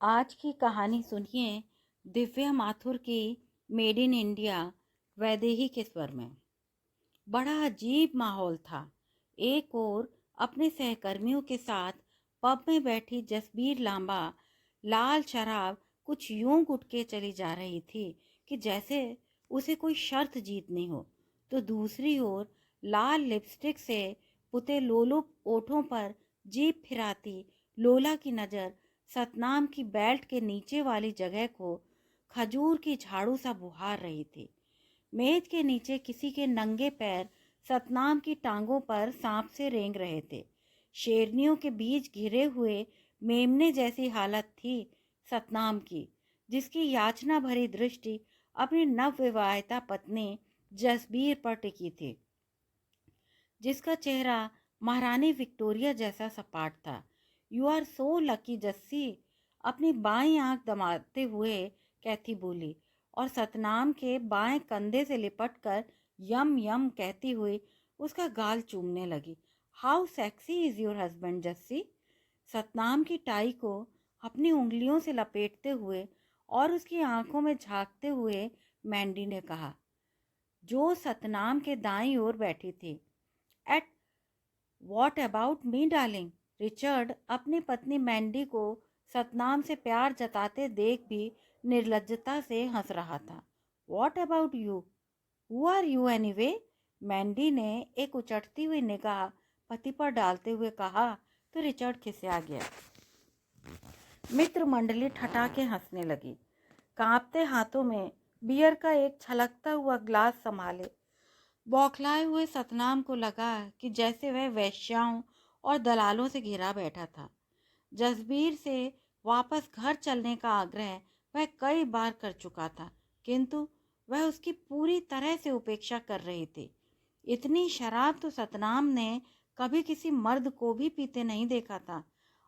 आज की कहानी सुनिए दिव्या माथुर की मेड इन इंडिया वैदेही के स्वर में। बड़ा अजीब माहौल था। एक ओर अपने सहकर्मियों के साथ पब में बैठी जसबीर लांबा लाल शराब कुछ यूं घुट के चली जा रही थी कि जैसे उसे कोई शर्त जीतनी हो, तो दूसरी ओर लाल लिपस्टिक से पुते लोलुप ओठों पर जीभ फिराती लोला की नज़र सतनाम की बेल्ट के नीचे वाली जगह को खजूर की झाड़ू सा बुहार रही थी। मेज के नीचे किसी के नंगे पैर सतनाम की टांगों पर सांप से रेंग रहे थे। शेरनियों के बीच घिरे हुए मेमने जैसी हालत थी सतनाम की, जिसकी याचना भरी दृष्टि अपनी नवविवाहिता पत्नी जसबीर पर टिकी थी, जिसका चेहरा महारानी विक्टोरिया जैसा सपाट था। You are so lucky Jassi, अपनी बाईं आंख दबाते हुए कैथी बोली और सतनाम के बाएं कंधे से लिपटकर यम यम कहती हुई उसका गाल चूमने लगी। How sexy is your husband Jassi. Satnam की टाई को अपनी उंगलियों से लपेटते हुए और उसकी आंखों में झांकते हुए मैंडी ने कहा, जो सतनाम के दाईं ओर बैठी थी। At what about me darling. Richard अपनी पत्नी मैंडी को सतनाम से प्यार जताते देख भी निर्लज्जता से हंस रहा था। What about you, who are you anyway. Mandy ने एक उचटती हुई निगाह पति पर डालते हुए कहा तो रिचर्ड खिसिया गया। मित्र मंडली ठठाके हंसने लगी। कांपते हाथों में बियर का एक छलकता हुआ ग्लास संभाले बौखलाए हुए सतनाम को लगा कि जैसे वह वेश्याओं और दलालों से घिरा बैठा था। जसबीर से वापस घर चलने का आग्रह वह कई बार कर चुका था, किंतु वह उसकी पूरी तरह से उपेक्षा कर रही थी। इतनी शराब तो सतनाम ने कभी किसी मर्द को भी पीते नहीं देखा था।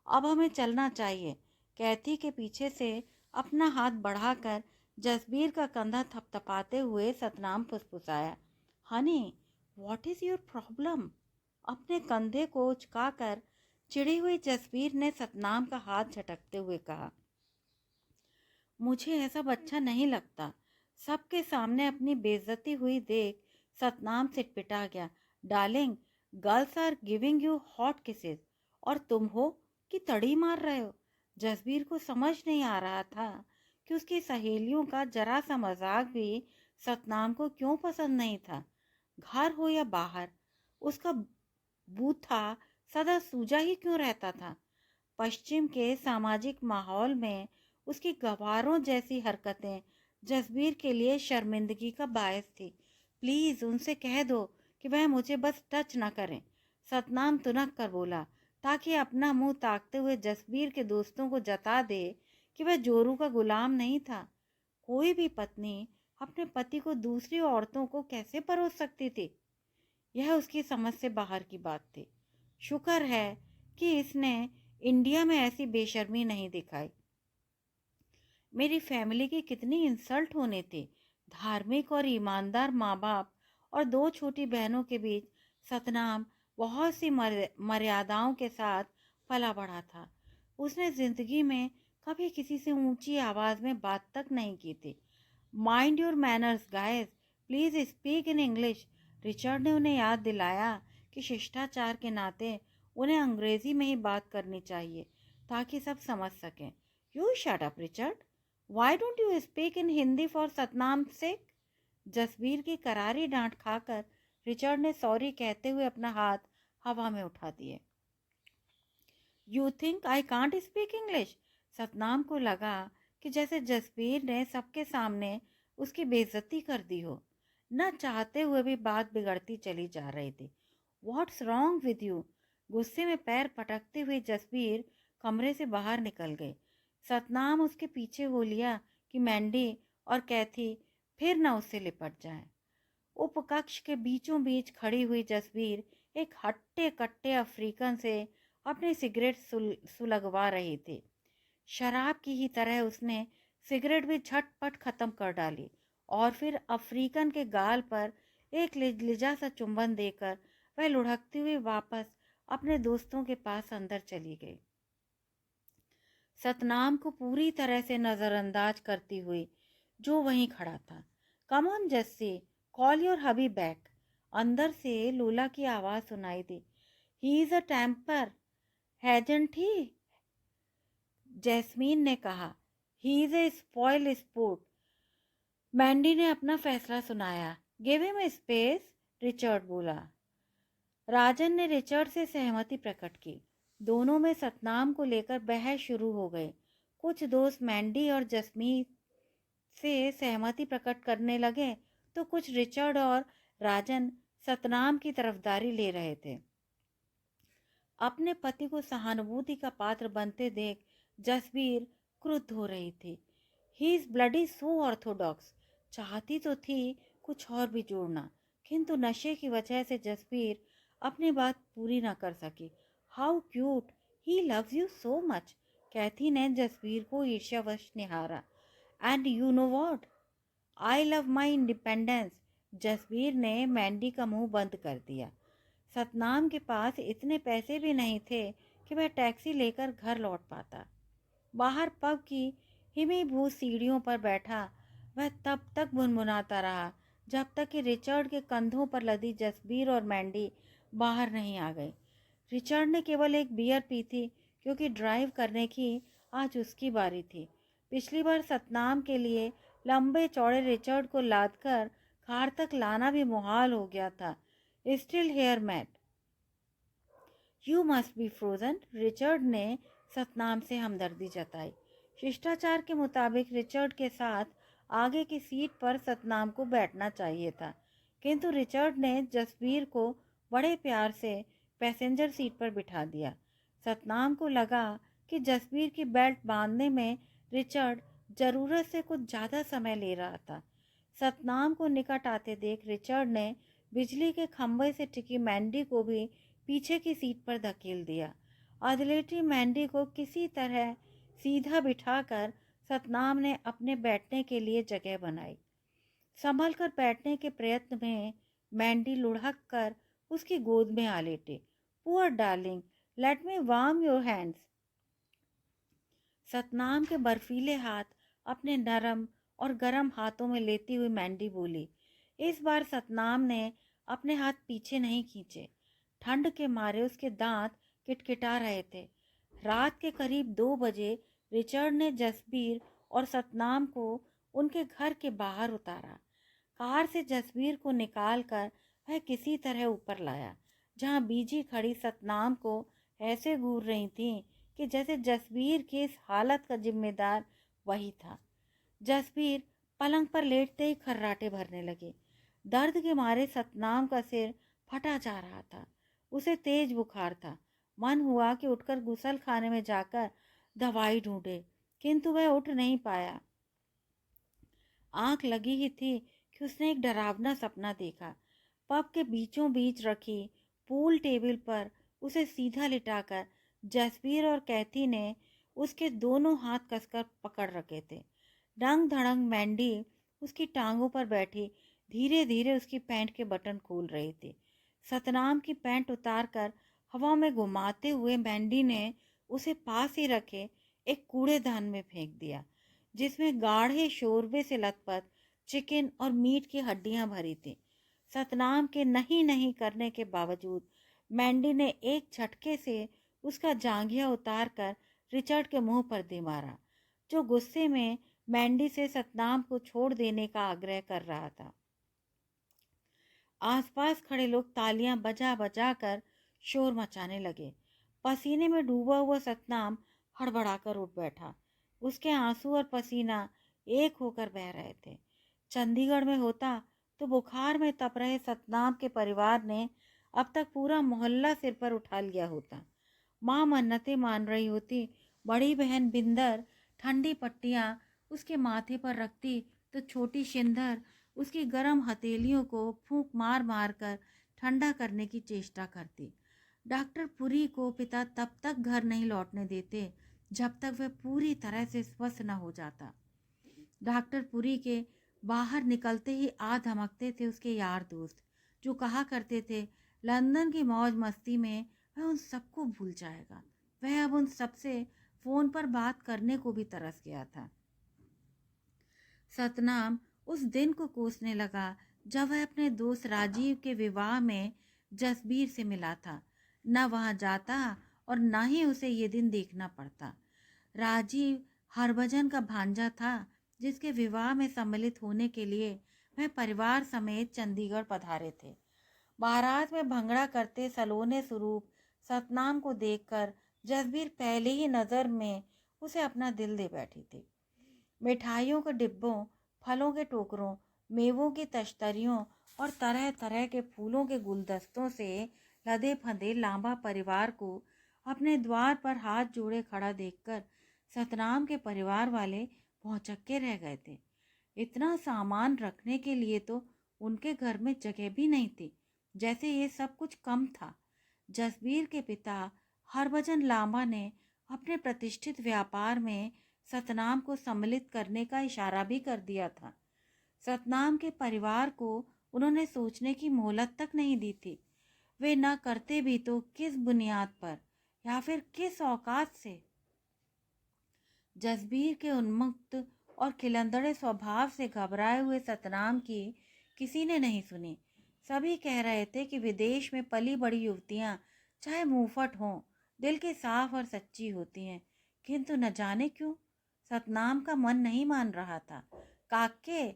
अब हमें चलना चाहिए। कैथी के पीछे से अपना हाथ बढ़ाकर जसबीर का कंधा थपथपाते हुए सतनाम फुसफुसाया, honey what is your problem. अपने कंधे को उचकाकर चिड़ी हुई जसबीर ने सतनाम का हाथ झटकते हुए कहा, मुझे ऐसा अच्छा नहीं लगता। सबके सामने अपनी बेइज्जती हुई देख सतनाम सिटपिटा गया। Darling, girls are giving you hot kisses और तुम हो कि तड़ी मार रहे हो। जसबीर को समझ नहीं आ रहा था कि उसकी सहेलियों का जरा सा मजाक भी सतनाम को क्यों पसंद नहीं था। घर हो या बाहर, उसका बूथा सदा सूजा ही क्यों रहता था। पश्चिम के सामाजिक माहौल में उसकी गवारों जैसी हरकतें जसबीर के लिए शर्मिंदगी का बायस थी। प्लीज उनसे कह दो कि वह मुझे बस टच न करें, सतनाम तुनक कर बोला, ताकि अपना मुंह ताकते हुए जसबीर के दोस्तों को जता दे कि वह जोरू का गुलाम नहीं था। कोई भी पत्नी अपने पति को दूसरी औरतों को कैसे परोस सकती थी। यह उसकी समझ से बाहर की बात थी। शुक्र है कि इसने इंडिया में ऐसी बेशर्मी नहीं दिखाई। मेरी फैमिली की कितनी इंसल्ट होने थी। धार्मिक और ईमानदार माँ बाप और दो छोटी बहनों के बीच सतनाम बहुत सी मर्यादाओं के साथ पला बढ़ा था। उसने जिंदगी में कभी किसी से ऊंची आवाज में बात तक नहीं की थी। Mind your manners guys, please speak in English. Richard ने उन्हें याद दिलाया कि शिष्टाचार के नाते उन्हें अंग्रेजी में ही बात करनी चाहिए ताकि सब समझ सकें। You shut up Richard, why don't you speak in Hindi for Satnam sake. Jasbir की करारी डांट खाकर रिचर्ड ने सॉरी कहते हुए अपना हाथ हवा में उठा दिए। You think I can't speak English. Satnam को लगा कि जैसे जसबीर ने सबके सामने उसकी बेइज्जती कर दी हो। न चाहते हुए भी बात बिगड़ती चली जा रही थी। What's wrong with you. गुस्से में पैर पटकते हुए जसबीर कमरे से बाहर निकल गई। सतनाम उसके पीछे हो लिया कि मैंडी और कैथी फिर न उससे लिपट जाए। उपकक्ष के बीचों बीच खड़ी हुई जसबीर एक हट्टे कट्टे अफ्रीकन से अपनी सिगरेट सुलगवा रही थी। शराब की ही तरह उसने सिगरेट भी झटपट खत्म कर डाली और फिर अफ्रीकन के गाल पर एक लिजा सा चुंबन देकर वह लुढ़कती हुई वापस अपने दोस्तों के पास अंदर चली गई। सतनाम को पूरी तरह से नजरअंदाज करती हुई जो वहीं खड़ा था। Come on Jassi, call your hubby back. अंदर से लूला की आवाज सुनाई दी। He is a temper, hasn't he? Jasmine ने कहा। He is a spoil sport. Mandy ने अपना फैसला सुनाया। गिव हिम स्पेस, रिचर्ड बोला। राजन ने रिचर्ड से सहमति प्रकट की। दोनों में सतनाम को लेकर बहस शुरू हो गई। कुछ दोस्त मैंडी और जस्मीन से सहमति प्रकट करने लगे तो कुछ रिचर्ड और राजन सतनाम की तरफदारी ले रहे थे। अपने पति को सहानुभूति का पात्र बनते देख जसबीर क्रुद्ध हो रही थी। He is bloody so Orthodox. चाहती तो थी कुछ और भी जोड़ना, किंतु नशे की वजह से जसबीर अपनी बात पूरी न कर सकी। How cute, he loves you so much. Cathy ने जसबीर को ईर्ष्यावश निहारा। And you know what, I love my independence. Jasbir ने मैंडी का मुंह बंद कर दिया। सतनाम के पास इतने पैसे भी नहीं थे कि वह टैक्सी लेकर घर लौट पाता। बाहर पब की हिमीभूत सीढ़ियों पर बैठा वह तब तक भुनभुनाता रहा जब तक कि रिचर्ड के कंधों पर लदी जसबीर और मैंडी बाहर नहीं आ गई। रिचर्ड ने केवल एक बियर पी थी क्योंकि ड्राइव करने की आज उसकी बारी थी। पिछली बार सतनाम के लिए लंबे चौड़े रिचर्ड को लादकर कार तक लाना भी मुहाल हो गया था। Still here mate, you must be frozen. Richard ने सतनाम से हमदर्दी जताई। शिष्टाचार के मुताबिक रिचर्ड के साथ आगे की सीट पर सतनाम को बैठना चाहिए था, किंतु रिचर्ड ने जसबीर को बड़े प्यार से पैसेंजर सीट पर बिठा दिया। सतनाम को लगा कि जसबीर की बेल्ट बांधने में रिचर्ड जरूरत से कुछ ज़्यादा समय ले रहा था। सतनाम को निकट आते देख रिचर्ड ने बिजली के खंभे से टिकी मैंडी को भी पीछे की सीट पर धकेल दिया। अदलेटी मैंडी को किसी तरह सीधा बिठाकर सतनाम ने अपने बैठने के लिए जगह बनाई। संभल कर बैठने के प्रयत्न में मैंडी लुढ़क कर उसकी गोद में आ लेटे। Poor darling, let me warm your hands. Satnam के बर्फीले हाथ अपने नरम और गर्म हाथों में लेती हुई मैंडी बोली। इस बार सतनाम ने अपने हाथ पीछे नहीं खींचे। ठंड के मारे उसके दांत किटकिटा रहे थे। रात के करीब 2 बजे रिचर्ड ने जसबीर और सतनाम को उनके घर के बाहर उतारा। कार से जसबीर को निकालकर वह किसी तरह ऊपर लाया, जहां बीजी खड़ी सतनाम को ऐसे घूर रही थी कि जैसे जसबीर की इस हालत का जिम्मेदार वही था। जसबीर पलंग पर लेटते ही खर्राटे भरने लगे। दर्द के मारे सतनाम का सिर फटा जा रहा था। उसे तेज बुखार था। मन हुआ कि उठकर गुसल खाने में जाकर दवाई ढूंढे, किंतु वह उठ नहीं पाया। आंख लगी ही थी कि उसने एक डरावना सपना देखा। पब के बीचों बीच रखी पूल टेबल पर उसे सीधा लिटाकर जसबीर और कैथी ने उसके दोनों हाथ कसकर पकड़ रखे थे। डंग धड़ंग मैंडी उसकी टांगों पर बैठी धीरे धीरे उसकी पैंट के बटन खोल रही थी। सतनाम की पैंट उतारकर हवा में घुमाते हुए मैंडी ने उसे पास ही रखे एक कूड़ेदान में फेंक दिया, जिसमें गाढ़े शोरबे से लथपथ चिकन और मीट की हड्डियां भरी थी। सतनाम के नहीं नहीं करने के बावजूद मैंडी ने एक झटके से उसका जांघिया उतारकर रिचर्ड के मुंह पर दे मारा, जो गुस्से में मैंडी से सतनाम को छोड़ देने का आग्रह कर रहा था। आसपास खड़े लोग तालियां बजा बजा कर शोर मचाने लगे। पसीने में डूबा हुआ सतनाम हड़बड़ाकर उठ बैठा। उसके आंसू और पसीना एक होकर बह रहे थे। चंडीगढ़ में होता तो बुखार में तप रहे सतनाम के परिवार ने अब तक पूरा मोहल्ला सिर पर उठा लिया होता। माँ मन्नतें मान रही होती। बड़ी बहन बिंदर ठंडी पट्टियाँ उसके माथे पर रखती तो छोटी शिंदर उसकी गर्म हथेलियों को फूंक मार मार कर ठंडा करने की चेष्टा करती। डॉक्टर पुरी को पिता तब तक घर नहीं लौटने देते जब तक वह पूरी तरह से स्वस्थ न हो जाता। डॉक्टर पुरी के बाहर निकलते ही आ धमकते थे उसके यार दोस्त, जो कहा करते थे लंदन की मौज मस्ती में वह उन सबको भूल जाएगा। वह अब उन सबसे फोन पर बात करने को भी तरस गया था। सतनाम उस दिन को कोसने लगा जब वह अपने दोस्त राजीव के विवाह में जसबीर से मिला था। न वहां जाता और न ही उसे ये दिन देखना पड़ता। राजीव हरभजन का भांजा था, जिसके विवाह में सम्मिलित होने के लिए वह परिवार समेत चंडीगढ़ पधारे थे। बारात में भंगड़ा करते सलोने स्वरूप सतनाम को देखकर जसबीर पहले ही नजर में उसे अपना दिल दे बैठी थी। मिठाइयों के डिब्बों, फलों के टोकरों, मेवों की तश्तरियों और तरह तरह के फूलों के गुलदस्तों से लदे फंदे लांबा परिवार को अपने द्वार पर हाथ जोड़े खड़ा देखकर सतनाम के परिवार वाले भौचक्के रह गए थे। इतना सामान रखने के लिए तो उनके घर में जगह भी नहीं थी, जैसे ये सब कुछ कम था। जसबीर के पिता हरभजन लांबा ने अपने प्रतिष्ठित व्यापार में सतनाम को सम्मिलित करने का इशारा भी कर दिया था। सतनाम के परिवार को उन्होंने सोचने की मोहलत तक नहीं दी थी। वे न करते भी तो किस बुनियाद पर या फिर किस औकात से। जसबीर के उन्मुक्त और खिलंदड़े स्वभाव से घबराए हुए सतनाम की किसी ने नहीं सुनी। सभी कह रहे थे कि विदेश में पली बड़ी युवतियां चाहे मुंहफट हों, दिल की साफ और सच्ची होती हैं, किंतु न जाने क्यों सतनाम का मन नहीं मान रहा था। काके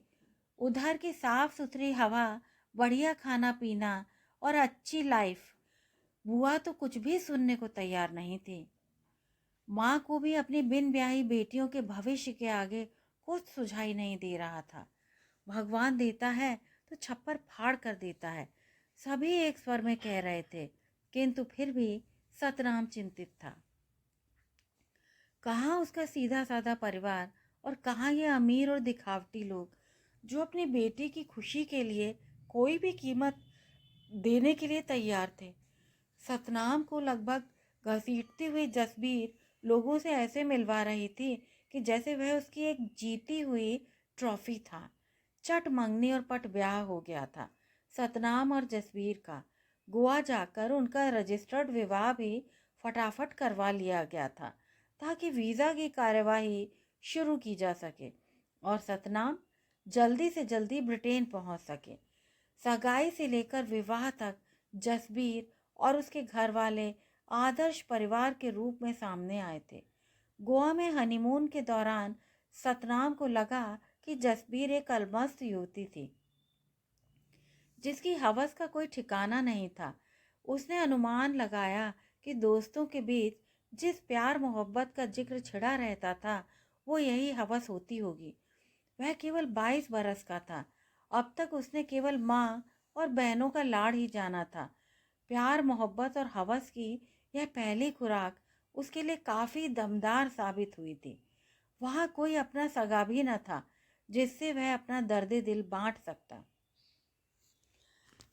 उधर की साफ सुथरी हवा, बढ़िया खाना पीना और अच्छी लाइफ, बुआ तो कुछ भी सुनने को तैयार नहीं थी। माँ को भी अपनी बिन ब्याही बेटियों के भविष्य के आगे कुछ सुझाई नहीं दे रहा था। भगवान देता है तो छप्पर फाड़ कर देता है, सभी एक स्वर में कह रहे थे, किंतु फिर भी सतनाम चिंतित था। कहाँ उसका सीधा साधा परिवार और कहाँ ये अमीर और दिखावटी लोग जो अपनी बेटी की खुशी के लिए कोई भी कीमत देने के लिए तैयार थे। सतनाम को लगभग घसीटती हुई जसबीर लोगों से ऐसे मिलवा रही थी कि जैसे वह उसकी एक जीती हुई ट्रॉफी था। चट मंगनी और पट ब्याह हो गया था सतनाम और जसबीर का। गोवा जाकर उनका रजिस्टर्ड विवाह भी फटाफट करवा लिया गया था ताकि वीज़ा की कार्यवाही शुरू की जा सके और सतनाम जल्दी से जल्दी ब्रिटेन पहुंच सके। सगाई से लेकर विवाह तक जसबीर और उसके घर वाले आदर्श परिवार के रूप में सामने आए थे। गोवा में हनीमून के दौरान सतनाम को लगा कि जसबीर एक अलमस्त युवती थी जिसकी हवस का कोई ठिकाना नहीं था। उसने अनुमान लगाया कि दोस्तों के बीच जिस प्यार मोहब्बत का जिक्र छिड़ा रहता था वो यही हवस होती होगी। वह केवल 22 बरस का था। अब तक उसने केवल माँ और बहनों का लाड़ ही जाना था। प्यार मोहब्बत और हवस की यह पहली खुराक उसके लिए काफ़ी दमदार साबित हुई थी। वहाँ कोई अपना सगा भी न था जिससे वह अपना दर्द दिल बांट सकता।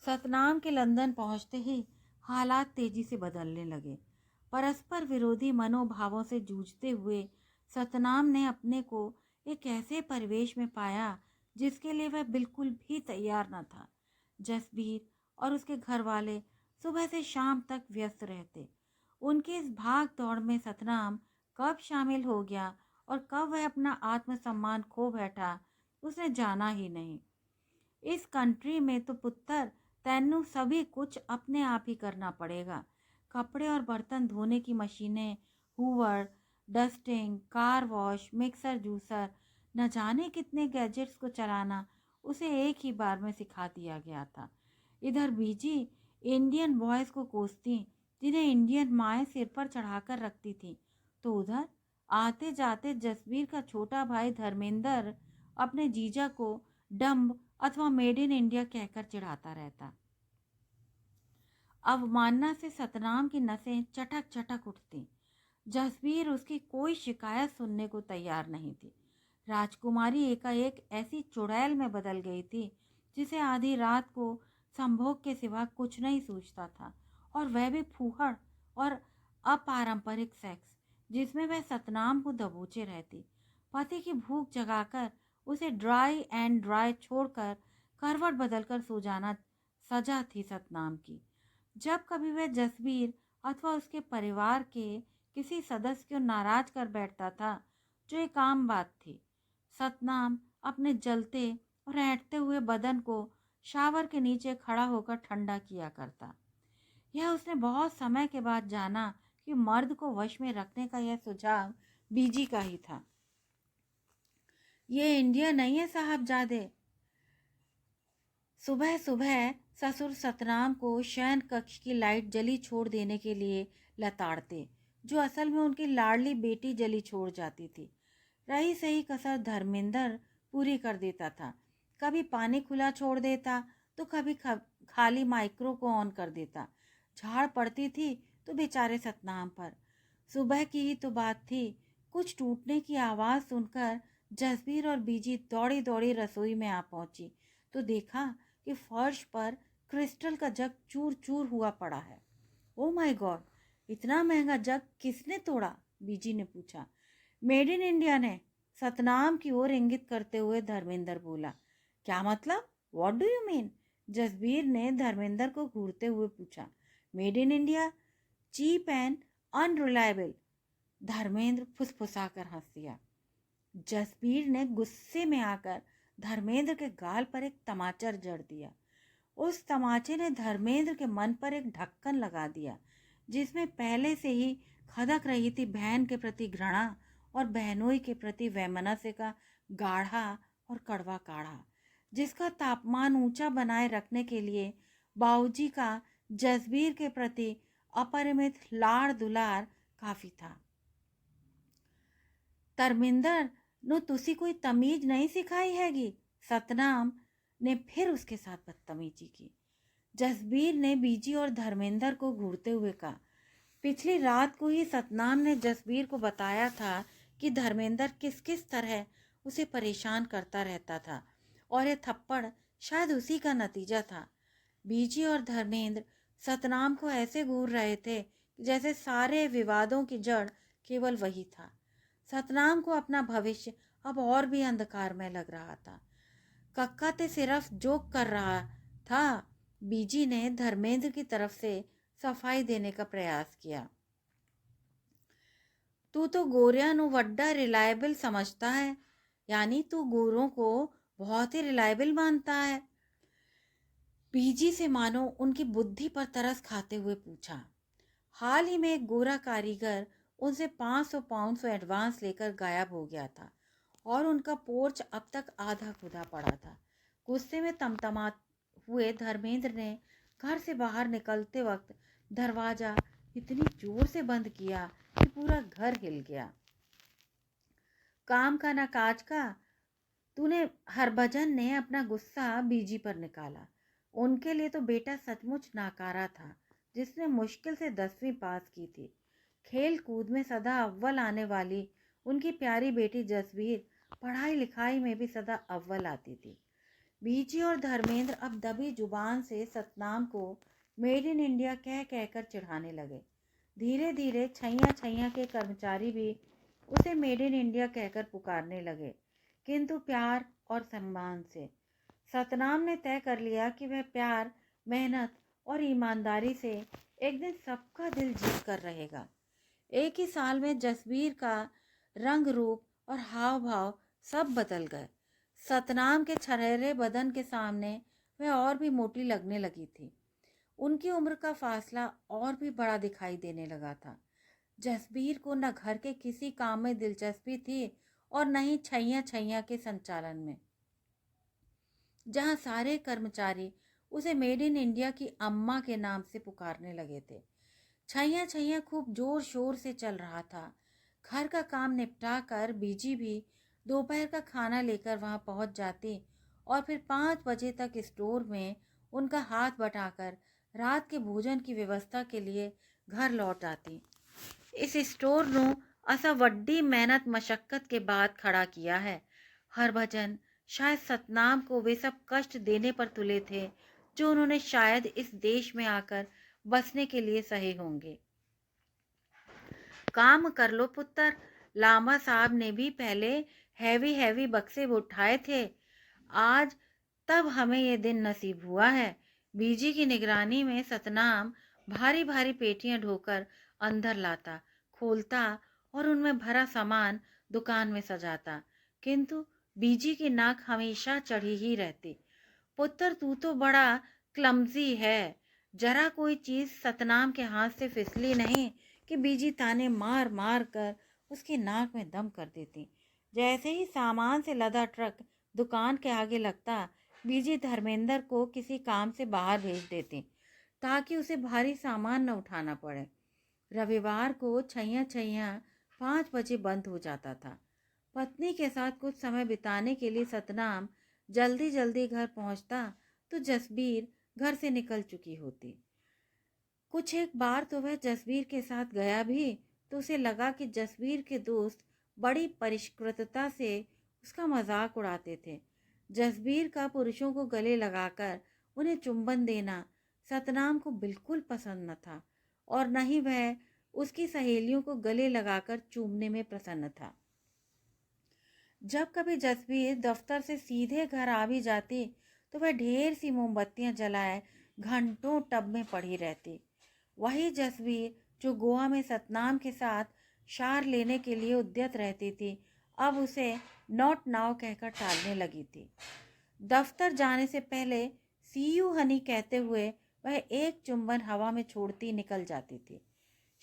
सतनाम के लंदन पहुँचते ही हालात तेजी से बदलने लगे। परस्पर विरोधी मनोभावों से जूझते हुए सतनाम ने अपने को एक ऐसे परिवेश में पाया जिसके लिए वह बिल्कुल भी तैयार न था। जसबीर और उसके घर वाले सुबह से शाम तक व्यस्त रहते। उनकी इस भाग दौड़ में सतनाम कब शामिल हो गया और कब वह अपना आत्मसम्मान खो बैठा, उसने जाना ही नहीं। इस कंट्री में तो पुत्तर तैनू सभी कुछ अपने आप ही करना पड़ेगा। कपड़े और बर्तन धोने की मशीनें, Hoover, dusting, car wash, mixer juicer, न जाने कितने गैजेट्स को चलाना उसे एक ही बार में सिखा दिया गया था। इधर बीजी इंडियन बॉयज़ को कोसती जिन्हें इंडियन माएँ सिर पर चढ़ाकर रखती थी, तो उधर आते जाते जसबीर का छोटा भाई धर्मेंद्र अपने जीजा को डम्ब अथवा मेड इन इंडिया कहकर चिढ़ाता रहता। अवमानना से सतनाम की नसें चटक चटक उठती। जसबीर उसकी कोई शिकायत सुनने को तैयार नहीं थी। राजकुमारी एकाएक ऐसी चुड़ैल में बदल गई थी जिसे आधी रात को संभोग के सिवा कुछ नहीं सूझता था, और वह भी फूहड़ और अपारंपरिक सेक्स जिसमें वह सतनाम को दबोचे रहती। पति की भूख जगाकर उसे ड्राई एंड ड्राई छोड़कर करवट बदलकर सो जाना सजा थी सतनाम की। जब कभी वह जसबीर अथवा उसके परिवार के किसी सदस्य को नाराज कर बैठता था, जो एक आम बात थी। सतनाम अपने जलते और ऐंठते हुए बदन को शावर के नीचे खड़ा होकर ठंडा किया करता। यह उसने बहुत समय के बाद जाना कि मर्द को वश में रखने का यह सुझाव बीजी का ही था। ये इंडिया नहीं है साहबजादे। सुबह सुबह ससुर सतनाम को शयन कक्ष की लाइट जली छोड़ देने के लिए लताड़ते, जो असल में उनकी लाडली बेटी जली छोड़ जाती थी। रही सही कसर धर्मेंद्र पूरी कर देता था। कभी पानी खुला छोड़ देता तो कभी खाली माइक्रो को ऑन कर देता। झाड़ पड़ती थी तो बेचारे सतनाम पर। सुबह की ही तो बात थी, कुछ टूटने की आवाज़ सुनकर जसबीर और बीजी दौड़ी दौड़ी रसोई में आ पहुंची तो देखा कि फर्श पर क्रिस्टल का जग चूर चूर हुआ पड़ा है। ओ माय गॉड, इतना महंगा जग किसने तोड़ा? बीजी ने पूछा। मेड इन इंडिया ने, सतनाम की ओर इंगित करते हुए धर्मेंद्र बोला। क्या मतलब? What do you mean? Jasbir ने धर्मेंद्र को घूरते हुए पूछा। Made in India, cheap and unreliable. Dharmendra फुसफुसाकर हंस दिया। जसबीर ने गुस्से में आकर धर्मेंद्र के गाल पर एक तमाचर जड़ दिया। उस तमाचे ने धर्मेंद्र के मन पर एक ढक्कन लगा दिया, जिसमें पहले से ही खदक रही थी बहन के प्रति घृणा और बहनोई के प्रति वैमनस्य का गाढ़ा और कड़वा काढ़ा, जिसका तापमान ऊंचा बनाए रखने के लिए बाबूजी का जसबीर के प्रति अपरिमित लाड़ दुलार काफी था। धर्मेंद्र नु तुसी कोई तमीज नहीं सिखाई हैगी, सतनाम ने फिर उसके साथ बदतमीजी की। जसबीर ने बीजी और धर्मेंद्र को घूरते हुए कहा। पिछली रात को ही सतनाम ने जसबीर को बताया था कि धर्मेंद्र किस किस तरह उसे परेशान करता रहता था और यह थप्पड़ शायद उसी का नतीजा था। बीजी और धर्मेंद्र सतनाम को ऐसे घूर रहे थे जैसे सारे विवादों की जड़ केवल वही था। सतनाम को अपना भविष्य अब और भी अंधकार में लग रहा था। कक्का ते सिर्फ जोक कर रहा था। बीजी ने धर्मेंद्र की तरफ से सफाई देने का प्रयास किया। तू तो गोरिया नु वड्डा रिलायबल समझता है, यानी तू गोरों को बहुत ही रिलायबल मानता है। बीजी से मानो उनकी बुद्धि पर तरस खाते हुए पूछा। हाल ही में एक गोरा कारीगर उनसे 500 पाउंड एडवांस लेकर गायब हो गया था और उनका पोर्च अब तक आधा खुदा पड़ा था। गुस्से में तमतमा हुए धर्मेंद्र ने घर से बाहर निकलते वक्त दरवाजा इतनी जोर से बंद किया कि पूरा घर हिल गया। काम का ना काज का, तूने हरभजन ने अपना गुस्सा बीजी पर निकाला। उनके लिए तो बेटा सचमुच नाकारा था, जिसने मुश्किल से 10वीं पास की थी। खेल कूद में सदा अव्वल आने वाली उनकी प्यारी बेटी जसबीर पढ़ाई लिखाई में भी सदा अव्वल आती थी। बीजी और धर्मेंद्र अब दबी जुबान से सतनाम को मेड इन इंडिया कह कहकर चिढ़ाने लगे। धीरे धीरे छैया छैया के कर्मचारी भी उसे मेड इन इंडिया कहकर पुकारने लगे, किंतु प्यार और सम्मान से। सतनाम ने तय कर लिया कि वह प्यार, मेहनत और ईमानदारी से एक दिन सबका दिल जीत कर रहेगा। एक ही साल में जसबीर का रंग रूप और हाव भाव सब बदल गए। सतनाम के छरहरे बदन के सामने वह और भी मोटी लगने लगी थी। उनकी उम्र का फासला और भी बड़ा दिखाई देने लगा था। जसबीर को न घर के किसी काम में दिलचस्पी थी और न ही छैया छैया के संचालन में, जहां सारे कर्मचारी उसे मेड इन इंडिया की अम्मा के नाम से पुकारने लगे थे। छैया छैया खूब जोर शोर से चल रहा था। घर का काम निपटा कर बीजी भी दोपहर का खाना लेकर वहां पहुंच जाती और फिर 5 बजे तक स्टोर में उनका हाथ बटाकर रात के भोजन की व्यवस्था के लिए घर लौट आती। इस स्टोर नु असा वड्डी मेहनत मशक्कत के बाद खड़ा किया है। हरभजन शायद सतनाम को वे सब कष्ट देने पर तुले थे जो उन्होंने शायद इस देश में आकर बसने के लिए सहे होंगे। काम कर लो पुत्र, लामा साहब ने भी पहले हैवी हैवी बक्से उठाए थे, आज तब हमें ये दिन नसीब हुआ है। बीजी की निगरानी में सतनाम भारी भारी पेटियां ढोकर अंदर लाता, खोलता और उनमें भरा सामान दुकान में सजाता, किंतु बीजी की नाक हमेशा चढ़ी ही रहती। पुत्र, तू तो बड़ा क्लमजी है। जरा कोई चीज सतनाम के हाथ से फिसली नहीं कि बीजी ताने मार मार कर उसकी नाक में दम कर देती। जैसे ही सामान से लदा ट्रक दुकान के आगे लगता, बीजी धर्मेंद्र को किसी काम से बाहर भेज देती ताकि उसे भारी सामान न उठाना पड़े। रविवार को छैया छैया 5 बजे बंद हो जाता था। पत्नी के साथ कुछ समय बिताने के लिए सतनाम जल्दी जल्दी घर पहुंचता तो जसबीर घर से निकल चुकी होती। कुछ एक बार तो वह जसबीर के साथ गया भी तो उसे लगा कि जसबीर के दोस्त बड़ी परिष्कृतता से उसका मजाक उड़ाते थे। जसबीर का पुरुषों को गले लगाकर उन्हें चुंबन देना सतनाम को बिल्कुल पसंद न था और न ही वह उसकी सहेलियों को गले लगाकर चूमने में प्रसन्न था। जब कभी जसबीर दफ्तर से सीधे घर आ भी जाती तो वह ढेर सी मोमबत्तियां जलाए घंटों टब में पड़ी रहती। वही जसबीर जो गोवा में सतनाम के साथ शार लेने के लिए उद्यत रहती थी, अब उसे नॉट नाउ कहकर टालने लगी थी। दफ्तर जाने से पहले सी यू हनी कहते हुए वह एक चुंबन हवा में छोड़ती निकल जाती थी,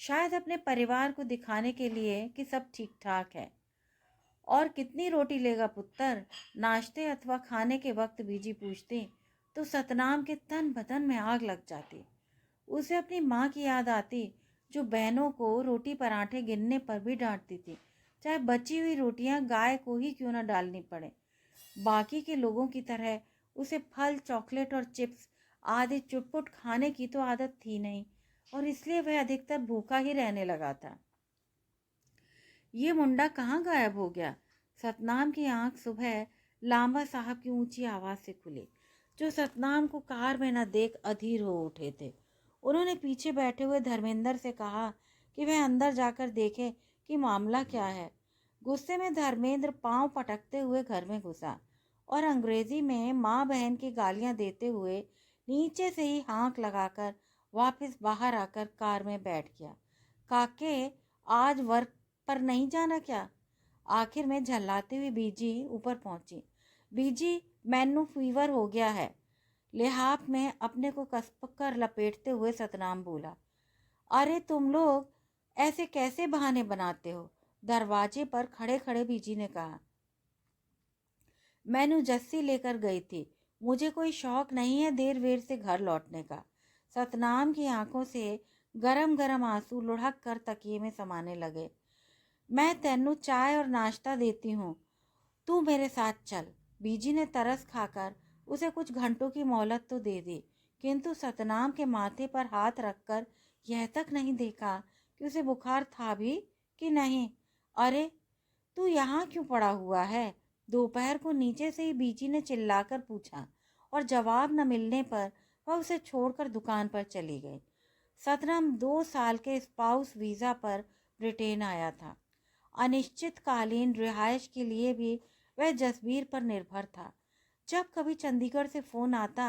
शायद अपने परिवार को दिखाने के लिए कि सब ठीक ठाक है। और कितनी रोटी लेगा पुत्र? नाश्ते अथवा खाने के वक्त बीजी पूछती तो सतनाम के तन बदन में आग लग जाती। उसे अपनी माँ की याद आती जो बहनों को रोटी पराठे गिनने पर भी डांटती थी, चाहे बची हुई रोटियां गाय को ही क्यों न डालनी पड़े। बाकी के लोगों की तरह उसे फल, चॉकलेट और चिप्स आदि चुटपुट खाने की तो आदत थी नहीं और इसलिए वह अधिकतर भूखा ही रहने लगा था। ये मुंडा कहाँ गायब हो गया? सतनाम की आंख सुबह लांबा साहब की ऊंची आवाज से खुली, जो सतनाम को कार में न देख अधीर हो उठे थे। उन्होंने पीछे बैठे हुए धर्मेंद्र से कहा कि वह अंदर जाकर देखे कि मामला क्या है। गुस्से में धर्मेंद्र पांव पटकते हुए घर में घुसा और अंग्रेजी में माँ बहन की गालियां देते हुए नीचे से ही हाँक लगाकर वापस बाहर आकर कार में बैठ गया। काके, आज वर्क पर नहीं जाना क्या? आखिर में झल्लाती हुई बीजी ऊपर पहुंची। बीजी, मैनू फीवर हो गया है। लिहाफ में अपने को कसकर लपेटते हुए सतनाम बोला। अरे तुम लोग ऐसे कैसे बहाने बनाते हो? दरवाजे पर खड़े खड़े बीजी ने कहा। मैनू जस्सी लेकर गई थी, मुझे कोई शौक नहीं है देर वेर से घर लौटने का। सतनाम की आंखों से गरम गरम आंसू लुढ़क कर तकिए में समाने लगे। मैं तेनू चाय और नाश्ता देती हूँ, तू मेरे साथ चल। बीजी ने तरस खाकर उसे कुछ घंटों की मोहलत तो दे दी, किंतु सतनाम के माथे पर हाथ रखकर यह तक नहीं देखा कि उसे बुखार था भी कि नहीं। अरे तू यहाँ क्यों पड़ा हुआ है? दोपहर को नीचे से ही बीजी ने चिल्लाकर पूछा और जवाब न मिलने पर वह उसे छोड़कर दुकान पर चली गई। सतनाम 2 साल के स्पाउस वीज़ा पर ब्रिटेन आया था। अनिश्चितकालीन रिहाइश के लिए भी वह जसबीर पर निर्भर था। जब कभी चंडीगढ़ से फोन आता,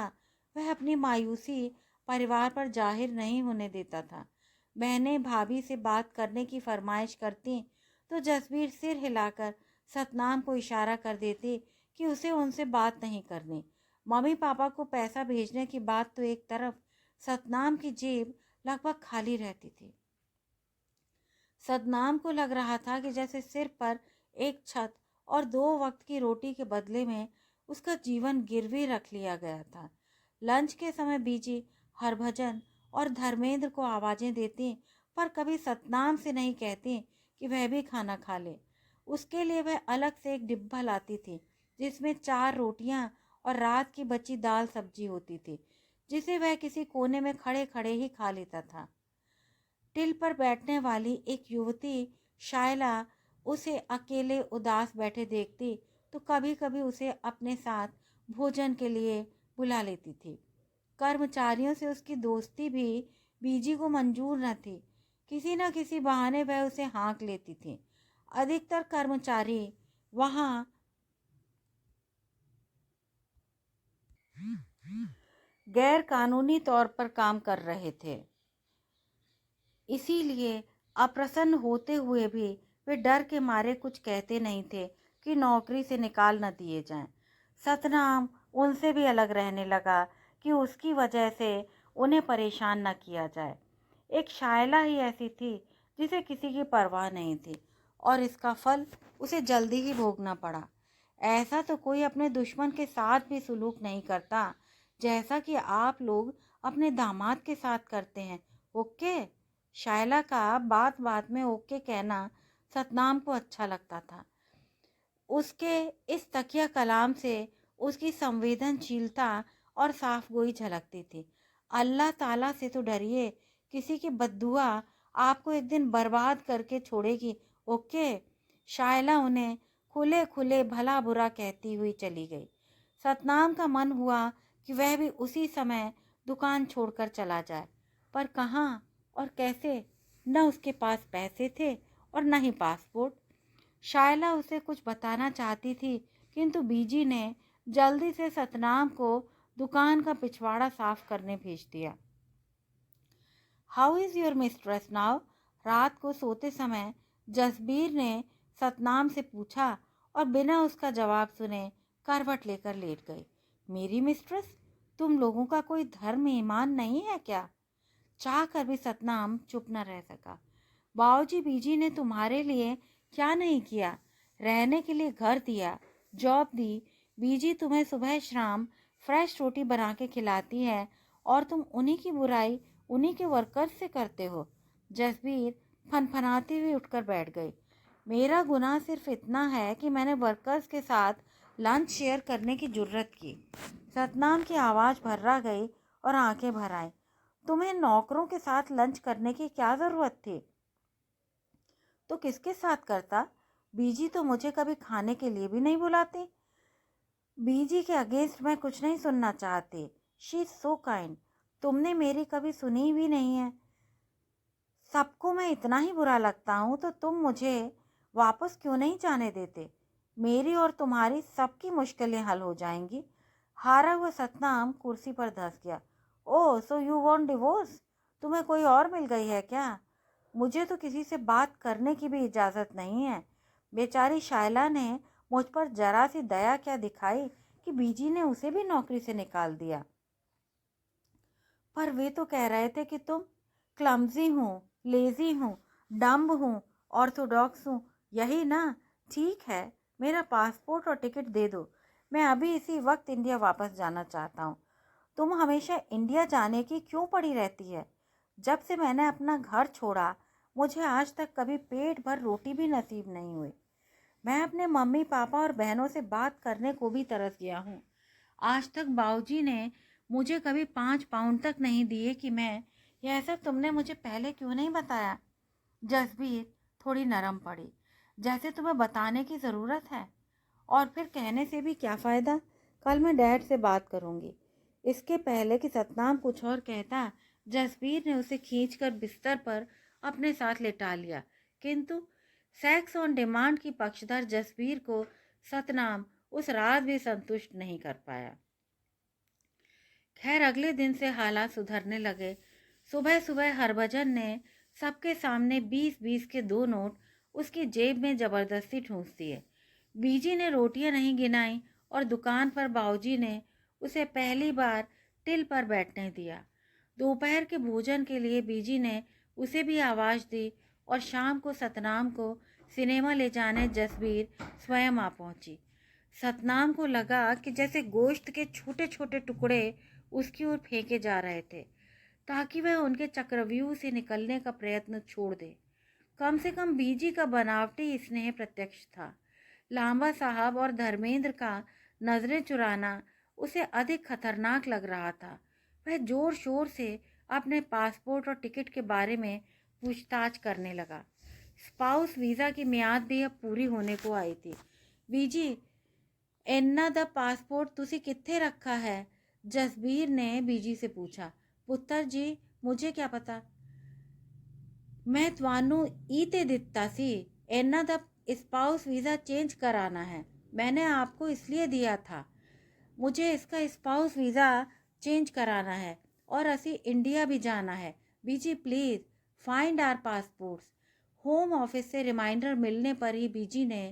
वह अपनी मायूसी परिवार पर जाहिर नहीं होने देता था। बहनें भाभी से बात करने की फरमाइश करती तो जसबीर सिर हिलाकर सतनाम को इशारा कर देती कि उसे उनसे बात नहीं करनी। मम्मी पापा को पैसा भेजने की बात तो एक तरफ, सतनाम की जेब लगभग खाली रहती थी। सतनाम को लग रहा था कि जैसे सिर पर एक छत और 2 वक्त की रोटी के बदले में उसका जीवन गिरवी रख लिया गया था। लंच के समय बीजी हरभजन और धर्मेंद्र को आवाजें देती, पर कभी सतनाम से नहीं कहती कि वह भी खाना खा ले। उसके लिए वह अलग से एक डिब्बा लाती थी जिसमें 4 रोटियां और रात की बची दाल सब्जी होती थी, जिसे वह किसी कोने में खड़े खड़े ही खा लेता था। टिल पर बैठने वाली एक युवती शायला उसे अकेले उदास बैठे देखती तो कभी कभी उसे अपने साथ भोजन के लिए बुला लेती थी। कर्मचारियों से उसकी दोस्ती भी बीजी को मंजूर न थी। किसी न किसी बहाने वह उसे हाँक लेती थी। अधिकतर कर्मचारी वहाँ गैर कानूनी तौर पर काम कर रहे थे, इसीलिए अप्रसन्न होते हुए भी वे डर के मारे कुछ कहते नहीं थे कि नौकरी से निकाल न दिए जाएं। सतनाम उनसे भी अलग रहने लगा कि उसकी वजह से उन्हें परेशान न किया जाए। एक शायला ही ऐसी थी जिसे किसी की परवाह नहीं थी और इसका फल उसे जल्दी ही भोगना पड़ा। ऐसा तो कोई अपने दुश्मन के साथ भी सुलूक नहीं करता जैसा कि आप लोग अपने दामाद के साथ करते हैं। ओके। शायला का बात बात में ओके कहना सतनाम को अच्छा लगता था। उसके इस तकिया कलाम से उसकी संवेदनशीलता और साफगोई झलकती थी। अल्लाह ताला से तो डरिए, किसी की बद्दुआ आपको एक दिन बर्बाद करके छोड़ेगी। ओके। शायला उन्हें खुले खुले भला बुरा कहती हुई चली गई। सतनाम का मन हुआ कि वह भी उसी समय दुकान छोड़कर चला जाए, पर कहाँ और कैसे? न उसके पास पैसे थे और न ही पासपोर्ट। शायला उसे कुछ बताना चाहती थी, किंतु बीजी ने जल्दी से सतनाम को दुकान का पिछवाड़ा साफ करने भेज दिया। How is your mistress now? रात को सोते समय जसबीर ने सतनाम से पूछा और बिना उसका जवाब सुने करवट लेकर लेट गई। मेरी मिस्ट्रेस? तुम लोगों का कोई धर्म ईमान नहीं है क्या? चाह कर भी सतनाम चुप न रह सका। बाऊजी बीजी ने तुम्हारे लिए क्या नहीं किया? रहने के लिए घर दिया, जॉब दी। बीजी तुम्हें सुबह शाम फ्रेश रोटी बना के खिलाती है और तुम उन्हीं की बुराई उन्हीं के वर्कर्स से करते हो। जसबीर फनफनाती हुई उठकर बैठ गई। मेरा गुनाह सिर्फ इतना है कि मैंने वर्कर्स के साथ लंच शेयर करने की जुर्रत की। सतनाम की आवाज़ भर्रा गई और आंखें भर आईं। तुम्हें नौकरों के साथ लंच करने की क्या ज़रूरत थी? तो किसके साथ करता? बीजी तो मुझे कभी खाने के लिए भी नहीं बुलाती। बीजी के अगेंस्ट मैं कुछ नहीं सुनना चाहती। She is so kind. तुमने मेरी कभी सुनी भी नहीं है। सबको मैं इतना ही बुरा लगता हूँ तो तुम मुझे वापस क्यों नहीं जाने देते? मेरी और तुम्हारी सबकी मुश्किलें हल हो जाएंगी। हारा हुआ सतनाम कुर्सी पर धंस गया। ओह, सो यू वांट डिवोर्स? तुम्हें कोई और मिल गई है क्या? मुझे तो किसी से बात करने की भी इजाज़त नहीं है। बेचारी शायला ने मुझ पर जरा सी दया क्या दिखाई कि बीजी ने उसे भी नौकरी से निकाल दिया। पर वे तो कह रहे थे कि तुम क्लमजी हूँ, लेजी हूँ, डम्ब हूँ, ऑर्थोडॉक्स हूँ। यही ना? ठीक है, मेरा पासपोर्ट और टिकट दे दो। मैं अभी इसी वक्त इंडिया वापस जाना चाहता हूँ। तुम हमेशा इंडिया जाने की क्यों पड़ी रहती है? जब से मैंने अपना घर छोड़ा मुझे आज तक कभी पेट भर रोटी भी नसीब नहीं हुई। मैं अपने मम्मी पापा और बहनों से बात करने को भी तरस गया हूँ। आज तक बाऊजी ने मुझे कभी 5 पाउंड तक नहीं दिए कि मैं यह सब तुमने मुझे पहले क्यों नहीं बताया? जसबीर थोड़ी नरम पड़ी। जैसे तुम्हें बताने की ज़रूरत है। और फिर कहने से भी क्या फ़ायदा? कल मैं डैड से बात करूँगी। इसके पहले कि सतनाम कुछ और कहता, जसबीर ने उसे खींचकर बिस्तर पर अपने साथ लेटा लिया। किंतु सेक्स ऑन डिमांड की पक्षधर जसबीर को सतनाम उस रात भी संतुष्ट नहीं कर पाया। खैर, अगले दिन से हालात सुधरने लगे। सुबह सुबह हरभजन ने सबके सामने 20-20 के 2 नोट उसकी जेब में ज़बरदस्ती ठूंस दिए। बीजी ने रोटियां नहीं गिनाई और दुकान पर बाऊजी ने उसे पहली बार टिल पर बैठने दिया। दोपहर के भोजन के लिए बीजी ने उसे भी आवाज़ दी और शाम को सतनाम को सिनेमा ले जाने जसबीर स्वयं आ पहुंची। सतनाम को लगा कि जैसे गोश्त के छोटे छोटे टुकड़े उसकी ओर फेंके जा रहे थे ताकि वह उनके चक्रव्यूह से निकलने का प्रयत्न छोड़ दे। कम से कम बीजी का बनावटी स्नेह प्रत्यक्ष था। लांबा साहब और धर्मेंद्र का नजरें चुराना उसे अधिक खतरनाक लग रहा था। वह जोर शोर से अपने पासपोर्ट और टिकट के बारे में पूछताछ करने लगा। स्पाउस वीज़ा की मियाद भी अब पूरी होने को आई थी। बीजी, इन्ना द पासपोर्ट तुसी कित्थे रखा है? जसबीर ने बीजी से पूछा। पुत्र जी, मुझे क्या पता। मैं ਤੁਹਾਨੂੰ ई ते दिता सी। इन्ना द स्पाउस वीज़ा चेंज कराना है। मैंने आपको इसलिए दिया था। मुझे इसका स्पाउस वीज़ा चेंज कराना है और असी इंडिया भी जाना है। बीजी please find our passports. Home office से रिमाइंडर मिलने पर ही बीजी ने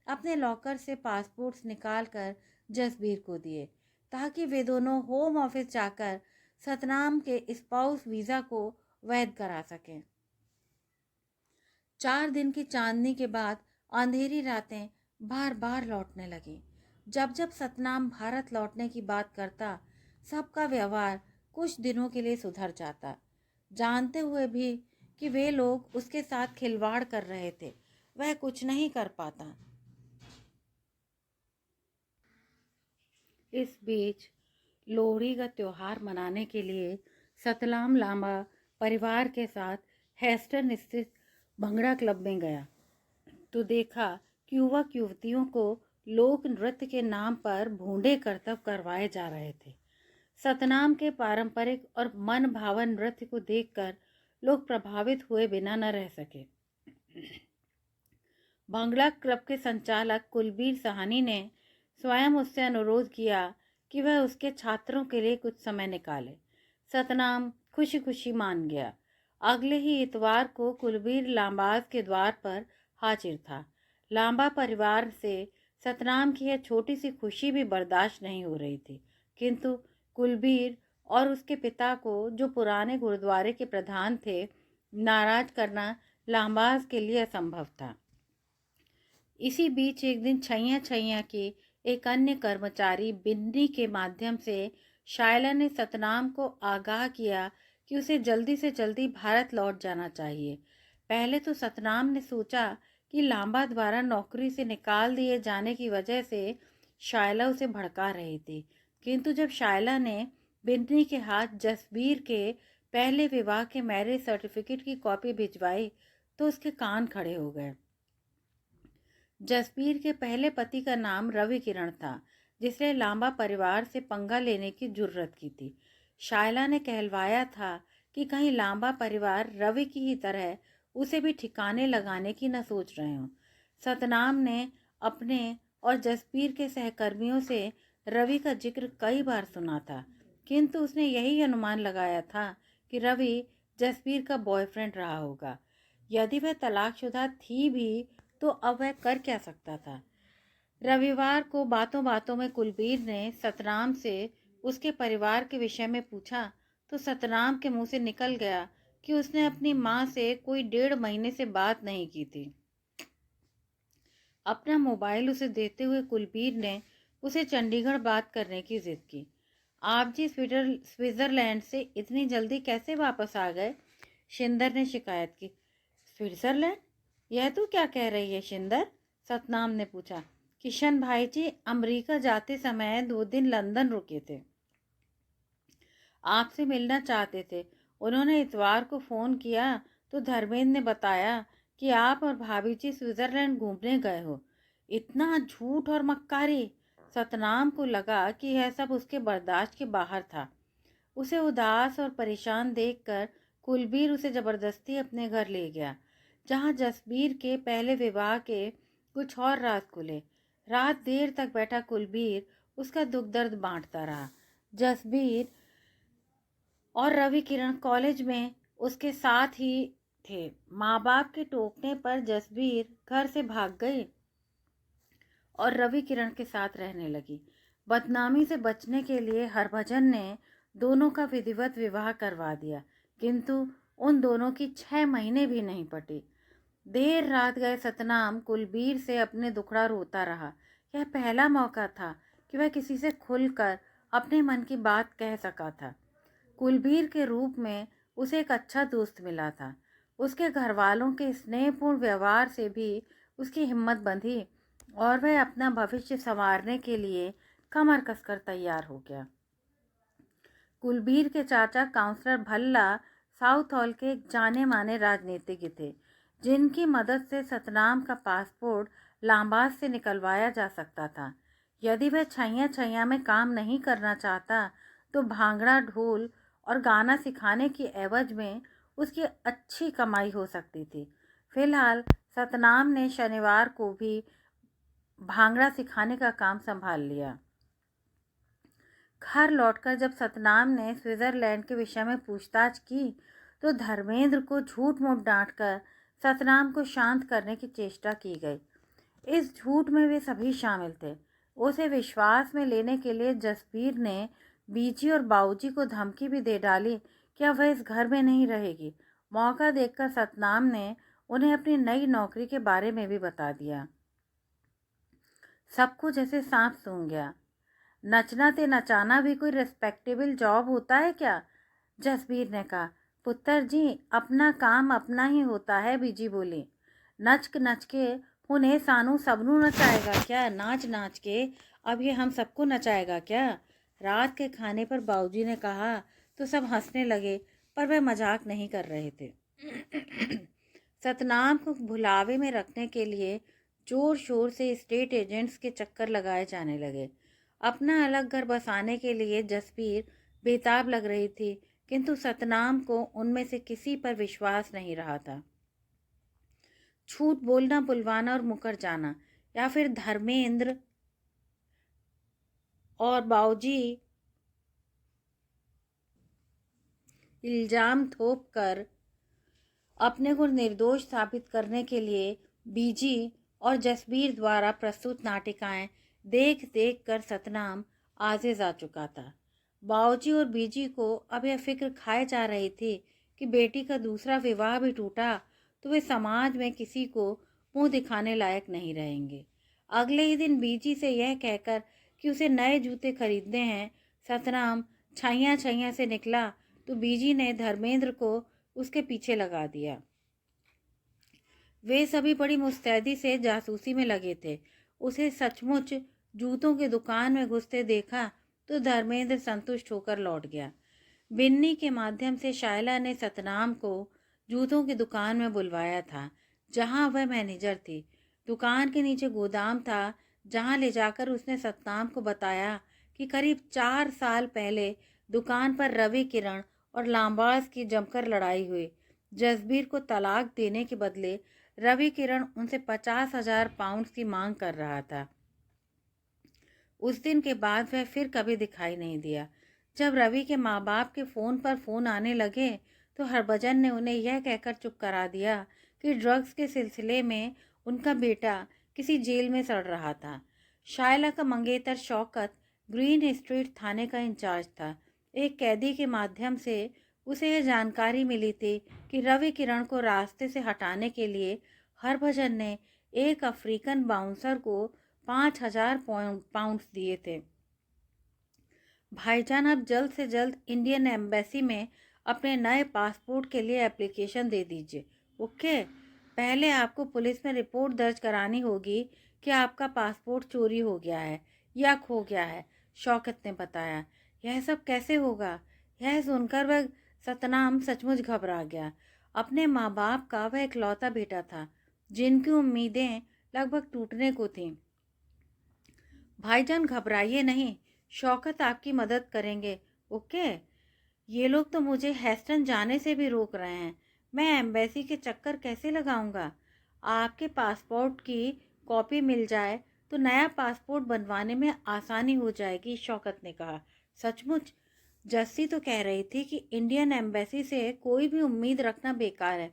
अपने लॉकर से पासपोर्ट्स निकालकर जसबीर को दिए ताकि वे दोनों होम ऑफिस जाकर सतनाम के स्पाउस वीज़ा को वैध करा सकें। 4 दिन की चांदनी के बाद अंधेरी रातें बार बार लौटने लगी। जब जब सतनाम भारत लौटने की बात करता, सबका व्यवहार कुछ दिनों के लिए सुधर जाता, जानते हुए भी कि वे लोग उसके साथ खिलवाड़ कर रहे थे। वह कुछ नहीं कर पाता। इस बीच लोहड़ी का त्योहार मनाने के लिए सतनाम लांबा परिवार के साथ हेस्टन स्थित भंगड़ा क्लब में गया तो देखा कि युवक युवतियों को लोक नृत्य के नाम पर भूंडे करतब करवाए जा रहे थे। सतनाम के पारंपरिक और मन भावन नृत्य को देखकर लोग प्रभावित हुए बिना न रह सके। भंगड़ा क्लब के संचालक कुलबीर साहनी ने स्वयं उससे अनुरोध किया कि वह उसके छात्रों के लिए कुछ समय निकाले। सतनाम खुशी खुशी मान गया। अगले ही इतवार को कुलबीर लांबाज के द्वार पर हाजिर था। लांबा परिवार से सतनाम की यह छोटी सी खुशी भी बर्दाश्त नहीं हो रही थी, किंतु कुलबीर और उसके पिता को, जो पुराने गुरुद्वारे के प्रधान थे, नाराज करना लांबाज के लिए असंभव था। इसी बीच एक दिन छैया छैया के एक अन्य कर्मचारी बिन्नी के माध्यम से शायला ने सतनाम को आगाह किया कि उसे जल्दी से जल्दी भारत लौट जाना चाहिए। पहले तो सतनाम ने सोचा कि लांबा द्वारा नौकरी से निकाल दिए जाने की वजह से शायला उसे भड़का रही थी, किंतु जब शायला ने बिन्नी के हाथ जसबीर के पहले विवाह के मैरिज सर्टिफिकेट की कॉपी भिजवाई तो उसके कान खड़े हो गए। जसबीर के पहले पति का नाम रवि किरण था, जिसने लांबा परिवार से पंगा लेने की जुर्रत की थी। शायला ने कहलवाया था कि कहीं लांबा परिवार रवि की ही तरह उसे भी ठिकाने लगाने की न सोच रहे हों। सतनाम ने अपने और जसबीर के सहकर्मियों से रवि का जिक्र कई बार सुना था, किंतु उसने यही अनुमान लगाया था कि रवि जसबीर का बॉयफ्रेंड रहा होगा। यदि वह तलाकशुदा थी भी तो अब वह कर क्या सकता था। रविवार को बातों बातों में कुलबीर ने सतनाम से उसके परिवार के विषय में पूछा तो सतनाम के मुंह से निकल गया कि उसने अपनी माँ से कोई 1.5 महीने से बात नहीं की थी। अपना मोबाइल उसे देते हुए कुलबीर ने उसे चंडीगढ़ बात करने की जिद की। आप जी स्विट्ज़रलैंड से इतनी जल्दी कैसे वापस आ गए? शिंदर ने शिकायत की। स्विट्ज़रलैंड? यह तू क्या कह रही है शिंदर? सतनाम ने पूछा। किशन भाई जी अमेरिका जाते समय 2 दिन लंदन रुके थे, आपसे मिलना चाहते थे। उन्होंने इतवार को फ़ोन किया तो धर्मेंद्र ने बताया कि आप और भाभी जी स्विट्ज़रलैंड घूमने गए हो। इतना झूठ और मक्कारी! सतनाम को लगा कि यह सब उसके बर्दाश्त के बाहर था। उसे उदास और परेशान देखकर कुलबीर उसे ज़बरदस्ती अपने घर ले गया, जहाँ जसबीर के पहले विवाह के कुछ और राज खुले। रात देर तक बैठा कुलबीर उसका दुख दर्द बांटता रहा। जसबीर और रवि किरण कॉलेज में उसके साथ ही थे। माँ बाप के टोकने पर जसबीर घर से भाग गई और रवि किरण के साथ रहने लगी। बदनामी से बचने के लिए हरभजन ने दोनों का विधिवत विवाह करवा दिया, किंतु उन दोनों की 6 महीने भी नहीं पटी। देर रात गए सतनाम कुलबीर से अपने दुखड़ा रोता रहा। यह पहला मौका था कि वह किसी से खुलकर अपने मन की बात कह सका था। कुलबीर के रूप में उसे एक अच्छा दोस्त मिला था। उसके घर वालों के स्नेहपूर्ण व्यवहार से भी उसकी हिम्मत बंधी और वह अपना भविष्य संवारने के लिए कमर कसकर तैयार हो गया। कुलबीर के चाचा काउंसलर भल्ला साउथ हॉल के एक जाने माने राजनीतिज्ञ थे, जिनकी मदद से सतनाम का पासपोर्ट लांबाज से निकलवाया जा सकता था। यदि वह छैया छैया में काम नहीं करना चाहता तो भांगड़ा, ढोल और गाना सिखाने की एवज में उसकी अच्छी कमाई हो सकती थी। फिलहाल सतनाम ने शनिवार को भी भांगड़ा सिखाने का काम संभाल लिया। घर लौटकर जब सतनाम ने स्विट्ज़रलैंड के विषय में पूछताछ की तो धर्मेंद्र को झूठ मूठ डांटकर सतनाम को शांत करने की चेष्टा की गई। इस झूठ में वे सभी शामिल थे। उसे विश्वास में लेने के लिए जसबीर ने बीजी और बाऊजी को धमकी भी दे डाली कि अब वह इस घर में नहीं रहेगी। मौका देखकर सतनाम ने उन्हें अपनी नई नौकरी के बारे में भी बता दिया। सबको जैसे सांप सूंघ गया। नचना ते नचाना भी कोई रिस्पेक्टेबल जॉब होता है क्या? जसबीर ने कहा। पुत्र जी, अपना काम अपना ही होता है, बीजी बोली। नच नच के उन्हें सानू सबनू नचाएगा क्या? नाच नाच के अब ये हम सबको नचाएगा क्या? रात के खाने पर बाऊजी ने कहा तो सब हंसने लगे, पर वह मजाक नहीं कर रहे थे। सतनाम को भुलावे में रखने के लिए जोर शोर से स्टेट एजेंट्स के चक्कर लगाए जाने लगे। अपना अलग घर बसाने के लिए जसबीर बेताब लग रही थी, किंतु सतनाम को उनमें से किसी पर विश्वास नहीं रहा था। झूठ बोलना, बुलवाना और मुकर जाना, या फिर धर्मेंद्र और बाऊजी इल्जाम थोप कर अपने को निर्दोष साबित करने के लिए बीजी और जसबीर द्वारा प्रस्तुत नाटिकाएं देख देख कर सतनाम आजिज आ चुका था। बाऊजी और बीजी को अब यह फिक्र खाए जा रही थी कि बेटी का दूसरा विवाह भी टूटा तो वे समाज में किसी को मुंह दिखाने लायक नहीं रहेंगे। अगले ही दिन बीजी से यह कहकर कि उसे नए जूते खरीदने हैं, सतनाम छैया छैया से निकला तो बीजी ने धर्मेंद्र को उसके पीछे लगा दिया। वे सभी बड़ी मुस्तैदी से जासूसी में लगे थे। उसे सचमुच जूतों की दुकान में घुसते देखा तो धर्मेंद्र संतुष्ट होकर लौट गया। बिन्नी के माध्यम से शायला ने सतनाम को जूतों की दुकान में बुलवाया था, जहां वह मैनेजर थी। दुकान के नीचे गोदाम था, जहां ले जाकर उसने सतनाम को बताया कि करीब 4 साल पहले दुकान पर रवि किरण और लांबाज की जमकर लड़ाई हुई। जसबीर को तलाक देने के बदले रवि किरण उनसे 50,000 पाउंड की मांग कर रहा था। उस दिन के बाद वह फिर कभी दिखाई नहीं दिया। जब रवि के माँ बाप के फ़ोन पर फ़ोन आने लगे तो हरभजन ने उन्हें यह कहकर चुप करा दिया कि ड्रग्स के सिलसिले में उनका बेटा किसी जेल में सड़ रहा था। शायला का मंगेतर शौकत ग्रीन स्ट्रीट थाने का इंचार्ज था। एक कैदी के माध्यम से उसे यह जानकारी मिली थी कि रवि किरण को रास्ते से हटाने के लिए हरभजन ने एक अफ्रीकन बाउंसर को 5,000 पाउंड दिए थे। भाईजान, अब जल्द से जल्द इंडियन एम्बेसी में अपने नए पासपोर्ट के लिए एप्लीकेशन दे दीजिए। ओके? पहले आपको पुलिस में रिपोर्ट दर्ज करानी होगी कि आपका पासपोर्ट चोरी हो गया है या खो गया है, शौकत ने बताया। यह सब कैसे होगा? यह सुनकर वह सतनाम सचमुच घबरा गया। अपने माँ बाप का वह इकलौता बेटा था, जिनकी उम्मीदें लगभग टूटने को थीं। भाईजान, घबराइए नहीं, शौकत आपकी मदद करेंगे। ओके? ये लोग तो मुझे हेस्टन जाने से भी रोक रहे हैं। मैं एम्बेसी के चक्कर कैसे लगाऊंगा? आपके पासपोर्ट की कॉपी मिल जाए तो नया पासपोर्ट बनवाने में आसानी हो जाएगी, शौकत ने कहा। सचमुच? जस्सी तो कह रही थी कि इंडियन एम्बेसी से कोई भी उम्मीद रखना बेकार है।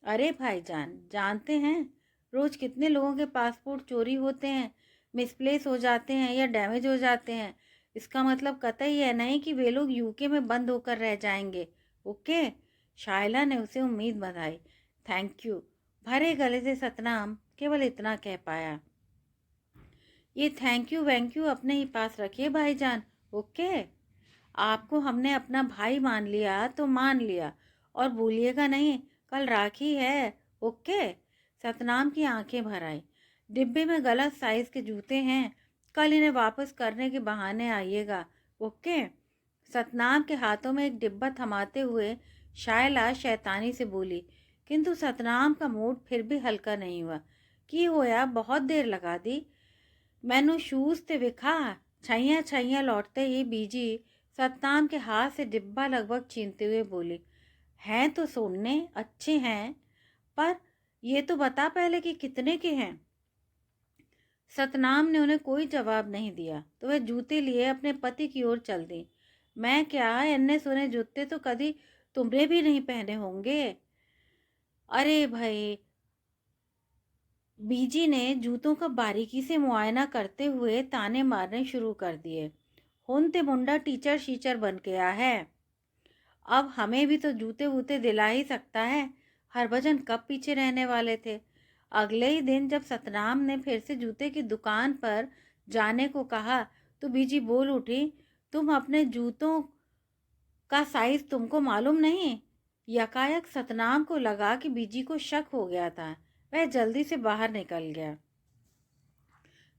अरे भाईजान, जानते हैं रोज कितने लोगों के पासपोर्ट चोरी होते हैं, मिसप्लेस हो जाते हैं या डैमेज हो जाते हैं। इसका मतलब कतई यह नहीं कि वे लोग यूके में बंद होकर रह जाएंगे। ओके? शायला ने उसे उम्मीद बधाई। Thank you. भरे गले से सतनाम केवल इतना कह पाया। ये थैंक यू वैंक यू अपने ही पास रखिए भाईजान। ओके? आपको हमने अपना भाई मान लिया तो मान लिया, और भूलिएगा नहीं, कल राखी है। ओके? सतनाम की आंखें भर आई। डिब्बे में गलत साइज के जूते हैं, कल इन्हें वापस करने के बहाने आइएगा। ओके? सतनाम के हाथों में एक डिब्बा थमाते हुए शायला शैतानी से बोली, किंतु सतनाम का मूड फिर भी हल्का नहीं हुआ। की होया, बहुत देर लगा दी। मैनू शूज ते विखा। छैया छैया लौटते ही बीजी सतनाम के हाथ से डिब्बा लगभग छीनते हुए बोली, हैं तो सोने अच्छे हैं, पर ये तो बता पहले कि कितने के हैं। सतनाम ने उन्हें कोई जवाब नहीं दिया तो वह जूते लिए अपने पति की ओर चल दी। मैं क्या, इन्ने सोने जूते तो कभी तुमने भी नहीं पहने होंगे। अरे भाई, बीजी ने जूतों का बारीकी से मुआयना करते हुए ताने मारने शुरू कर दिए। हुन ते मुंडा टीचर शीचर बन गया है, अब हमें भी तो जूते वूते दिला ही सकता है। हरभजन कब पीछे रहने वाले थे। अगले ही दिन जब सतनाम ने फिर से जूते की दुकान पर जाने को कहा तो बीजी बोल उठी, तुम अपने जूतों का साइज तुमको मालूम नहीं। यकायक सतनाम को लगा कि बीजी को शक हो गया था। वह जल्दी से बाहर निकल गया।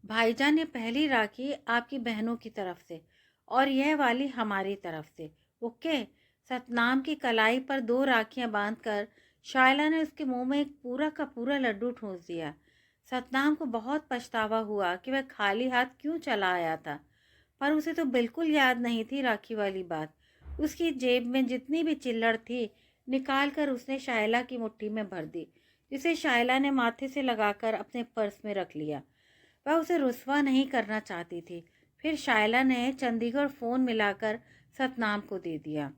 भाईजान, ये पहली राखी आपकी बहनों की तरफ से और यह वाली हमारी तरफ से, ओके। सतनाम की कलाई पर 2 राखियां बांधकर शायला ने उसके मुंह में एक पूरा का पूरा लड्डू ठूंस दिया। सतनाम को बहुत पछतावा हुआ कि वह खाली हाथ क्यों चला आया था, पर उसे तो बिल्कुल याद नहीं थी राखी वाली बात। उसकी जेब में जितनी भी चिल्लड़ थी निकाल कर उसने शायला की मुट्ठी में भर दी, जिसे शायला ने माथे से लगाकर अपने पर्स में रख लिया। वह उसे रुस्वा नहीं करना चाहती थी। फिर शायला ने चंडीगढ़ फ़ोन मिलाकर सतनाम को दे दिया।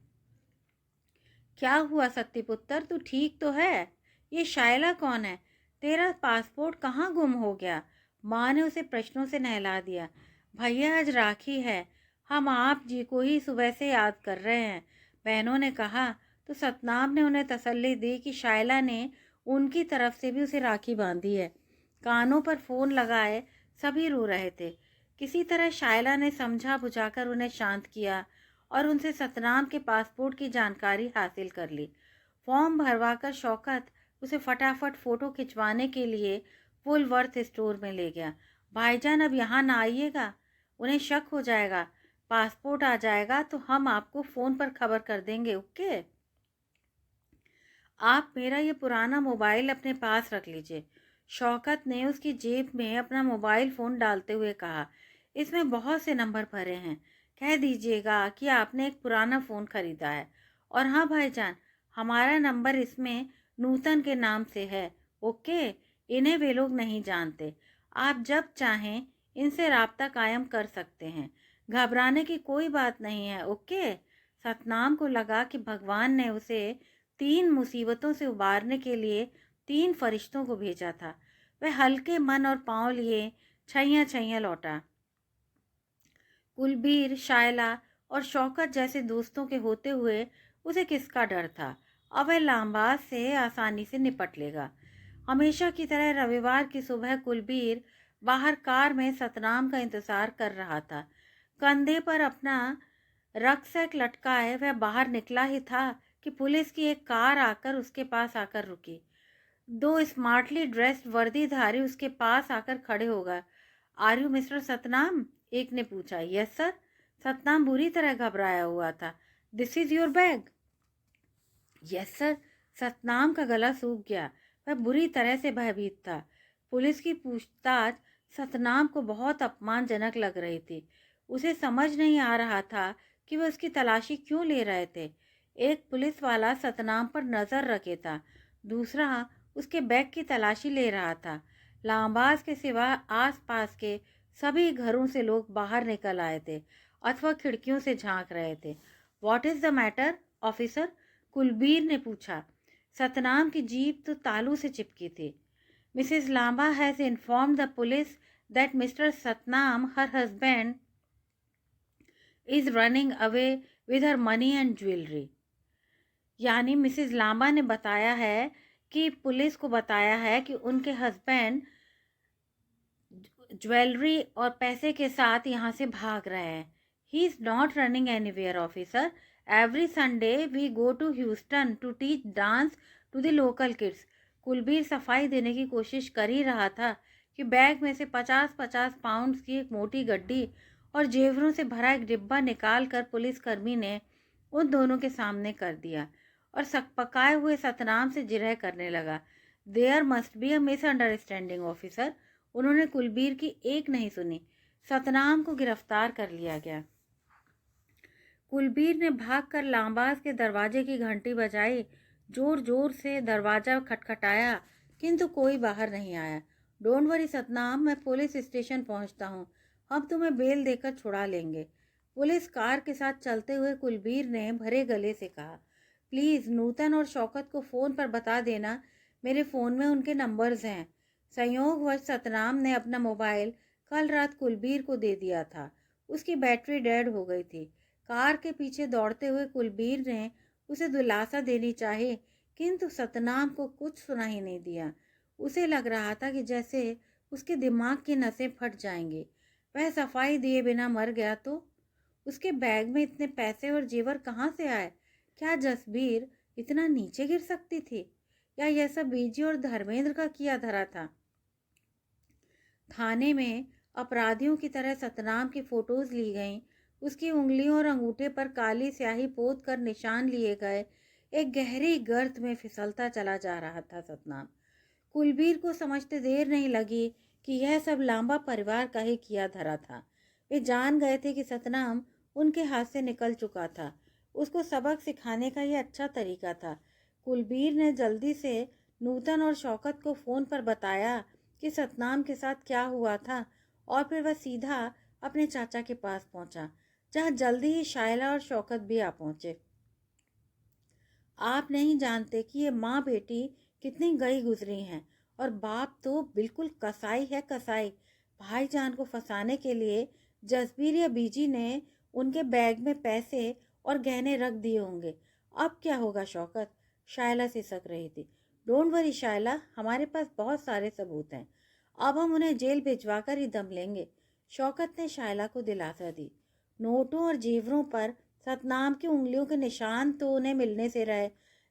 क्या हुआ सत्तीपुत्र, तू ठीक तो है? ये शायला कौन है? तेरा पासपोर्ट कहाँ गुम हो गया? माँ ने उसे प्रश्नों से नहला दिया। भैया, आज राखी है, हम आप जी को ही सुबह से याद कर रहे हैं, बहनों ने कहा। तो सतनाम ने उन्हें तसल्ली दी कि शायला ने उनकी तरफ से भी उसे राखी बांधी है। कानों पर फ़ोन लगाए सभी रो रहे थे। किसी तरह शायला ने समझा बुझाकर उन्हें शांत किया और उनसे सतनाम के पासपोर्ट की जानकारी हासिल कर ली। फॉर्म भरवाकर शौकत उसे फटाफट फ़ोटो खिंचवाने के लिए वुलवर्थ स्टोर में ले गया। भाईजान, अब यहाँ ना आइएगा, उन्हें शक हो जाएगा। पासपोर्ट आ जाएगा तो हम आपको फ़ोन पर खबर कर देंगे, ओके। आप मेरा ये पुराना मोबाइल अपने पास रख लीजिए। शौकत ने उसकी जेब में अपना मोबाइल फ़ोन डालते हुए कहा, इसमें बहुत से नंबर भरे हैं, कह दीजिएगा कि आपने एक पुराना फ़ोन ख़रीदा है। और हाँ भाईजान, हमारा नंबर इसमें नूतन के नाम से है, ओके। इन्हें वे लोग नहीं जानते। आप जब चाहें इनसे राब्ता कायम कर सकते हैं। घबराने की कोई बात नहीं है, ओके। सतनाम को लगा कि भगवान ने उसे 3 मुसीबतों से उबारने के लिए 3 फरिश्तों को भेजा था। वह हल्के मन और पांव लिए छैया छैया लौटा। कुलबीर, शायला और शौकत जैसे दोस्तों के होते हुए उसे किसका डर था। अब वह लांबाज से आसानी से निपट लेगा। हमेशा की तरह रविवार की सुबह कुलबीर बाहर कार में सतनाम का इंतजार कर रहा था। कंधे पर अपना रक्सैक लटकाए वह बाहर निकला ही था कि पुलिस की एक कार आकर उसके पास आकर रुकी। 2 स्मार्टली ड्रेस्ड वर्दीधारी उसके पास आकर खड़े हो गए। Are you mister Satnam? एक ने पूछा। Yes sir. सतनाम बुरी तरह घबराया हुआ था। This is your bag? Yes sir. Satnam का गला सूख गया। वह बुरी तरह से भयभीत था। पुलिस की पूछताछ सतनाम को बहुत अपमानजनक लग रही थी। उसे समझ नहीं आ रहा था कि वह उसकी तलाशी क्यों ले रहे थे। एक पुलिस वाला सतनाम पर नज़र रखे था, दूसरा उसके बैग की तलाशी ले रहा था। लांबाज के सिवा आसपास के सभी घरों से लोग बाहर निकल आए थे अथवा खिड़कियों से झांक रहे थे। What is the matter officer? Kulbir ने पूछा। सतनाम की जीभ तो तालू से चिपकी थी। Mrs Lamba has informed the police that mister Satnam, her husband, is running away with her money and jewellery. यानी मिसेस लांबा ने बताया है कि पुलिस को बताया है कि उनके हस्बैंड ज्वेलरी और पैसे के साथ यहाँ से भाग रहे हैं। He is not running anywhere officer. Every Sunday we go to Houston to teach dance to the local kids. Kulbir सफाई देने की कोशिश कर ही रहा था कि बैग में से 50-50 पाउंड की एक मोटी गड्डी और जेवरों से भरा एक डिब्बा निकाल कर पुलिसकर्मी ने उन दोनों के सामने कर दिया और सकपकाए हुए सतनाम से जिरह करने लगा। There must be a misunderstanding officer. उन्होंने कुलबीर की एक नहीं सुनी। सतनाम को गिरफ्तार कर लिया गया। कुलबीर ने भागकर लांबाज के दरवाजे की घंटी बजाई। जोर जोर से दरवाज़ा खटखटाया किंतु कोई बाहर नहीं आया। डोंट वरी सतनाम, मैं पुलिस स्टेशन पहुंचता हूं, हम तुम्हें बेल देकर छुड़ा लेंगे। पुलिस कार के साथ चलते हुए कुलबीर ने भरे गले से कहा, प्लीज़ नूतन और शौकत को फ़ोन पर बता देना, मेरे फ़ोन में उनके नंबर्स हैं। संयोगवश सतनाम ने अपना मोबाइल कल रात कुलबीर को दे दिया था। उसकी बैटरी डेड हो गई थी। कार के पीछे दौड़ते हुए कुलबीर ने उसे दिलासा देनी चाही, किंतु सतनाम को कुछ सुना ही नहीं दिया। उसे लग रहा था कि जैसे उसके दिमाग की नसें फट जाएंगी। वह सफाई दिए बिना मर गया तो उसके बैग में इतने पैसे और जेवर कहाँ से आए? क्या जसबीर इतना नीचे गिर सकती थी, या यह सब बीजी और धर्मेंद्र का किया धरा था? थाने में अपराधियों की तरह सतनाम की फोटोज ली गईं। उसकी उंगलियों और अंगूठे पर काली स्याही पोत कर निशान लिए गए। एक गहरी गर्त में फिसलता चला जा रहा था सतनाम। कुलबीर को समझते देर नहीं लगी कि यह सब लांबा परिवार का ही किया धरा था। वे जान गए थे कि सतनाम उनके हाथ से निकल चुका था। उसको सबक सिखाने का यह अच्छा तरीका था। कुलबीर ने जल्दी से नूतन और शौकत को फ़ोन पर बताया कि सतनाम के साथ क्या हुआ था, और फिर वह सीधा अपने चाचा के पास पहुंचा, जहां जल्दी ही शायला और शौकत भी आ पहुंचे। आप नहीं जानते कि ये माँ बेटी कितनी गई गुजरी हैं, और बाप तो बिल्कुल कसाई है, कसाई। भाईजान को फंसाने के लिए जसबीर या बीजी ने उनके बैग में पैसे और गहने रख दिए होंगे। अब क्या होगा शौकत? शायला सिसक रही थी। डोंट वरी शायला, हमारे पास बहुत सारे सबूत हैं। अब हम उन्हें जेल भिजवाकर ही दम लेंगे। शौकत ने शायला को दिलासा दी। नोटों और जेवरों पर सतनाम की उंगलियों के निशान तो उन्हें मिलने से रहे।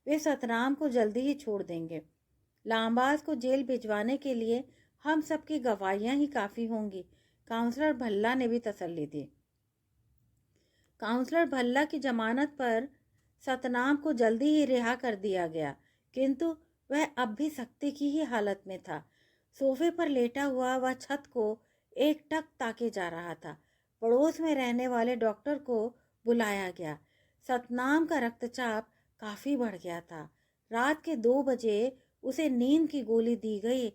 वे सतनाम को जल्दी ही छोड़ देंगे। लांबाज को जेल भिजवाने के लिए हम सबकी गवाहियां ही काफ़ी होंगी। काउंसलर भल्ला ने भी तसल्ली दी। काउंसलर भल्ला की जमानत पर सतनाम को जल्दी ही रिहा कर दिया गया, किंतु वह अब भी सख्ती की ही हालत में था। सोफे पर लेटा हुआ वह छत को एकटक ताके जा रहा था। पड़ोस में रहने वाले डॉक्टर को बुलाया गया। सतनाम का रक्तचाप काफ़ी बढ़ गया था। रात के 2 बजे उसे नींद की गोली दी गई,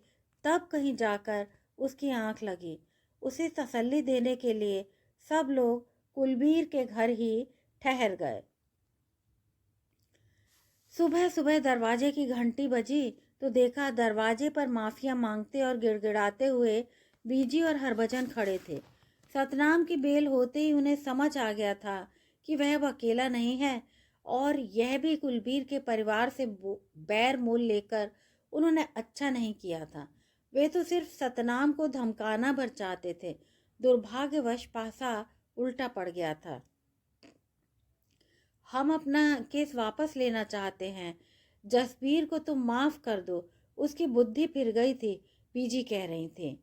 तब कहीं जाकर उसकी आंख लगी। उसे तसल्ली देने के लिए सब लोग कुलबीर के घर ही ठहर गए। सुबह सुबह दरवाजे की घंटी बजी तो देखा दरवाजे पर माफिया मांगते और गिड़गिड़ाते हुए बीजी और हरभजन खड़े थे। सतनाम की बेल होते ही उन्हें समझ आ गया था कि वह अब अकेला नहीं है, और यह भी कुलबीर के परिवार से बैर मोल लेकर उन्होंने अच्छा नहीं किया था। वे तो सिर्फ सतनाम को धमकाना भर चाहते थे। दुर्भाग्यवश पासा उल्टा पड़ गया था। हम अपना केस वापस लेना चाहते हैं। जसबीर को तुम माफ़ कर दो, उसकी बुद्धि फिर गई थी, बीजी कह रही थी।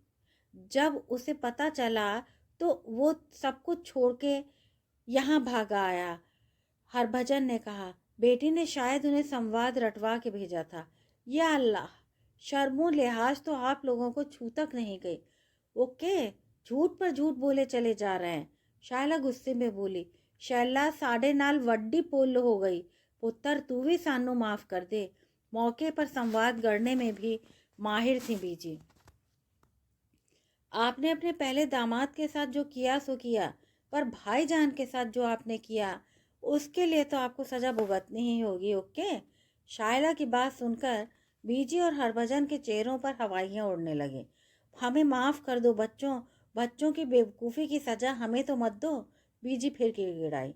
जब उसे पता चला तो वो सब कुछ छोड़ के यहाँ भागा आया। हरभजन ने कहा, बेटी ने शायद उन्हें संवाद रटवा के भेजा था। या अल्लाह, शर्मो लिहाज तो आप लोगों को छू तक नहीं गई। ओके, झूठ पर झूठ बोले चले जा रहे हैं। शायला गुस्से में बोली। शैला साढ़े नाल वड्डी पोल हो गई। पुत्र तू भी सानू माफ कर दे। मौके पर संवाद गढ़ने में भी माहिर थी बीजी। आपने अपने पहले दामाद के साथ जो किया सो किया, पर भाईजान के साथ जो आपने किया उसके लिए तो आपको सजा भुगतनी ही होगी। ओके। शायला की बात सुनकर बीजी और हरभजन के चेहरों पर हवाइयाँ उड़ने लगी। हमें माफ़ कर दो बच्चों, बच्चों की बेवकूफ़ी की सज़ा हमें तो मत दो। बीजी फिर गिड़गिड़ाई।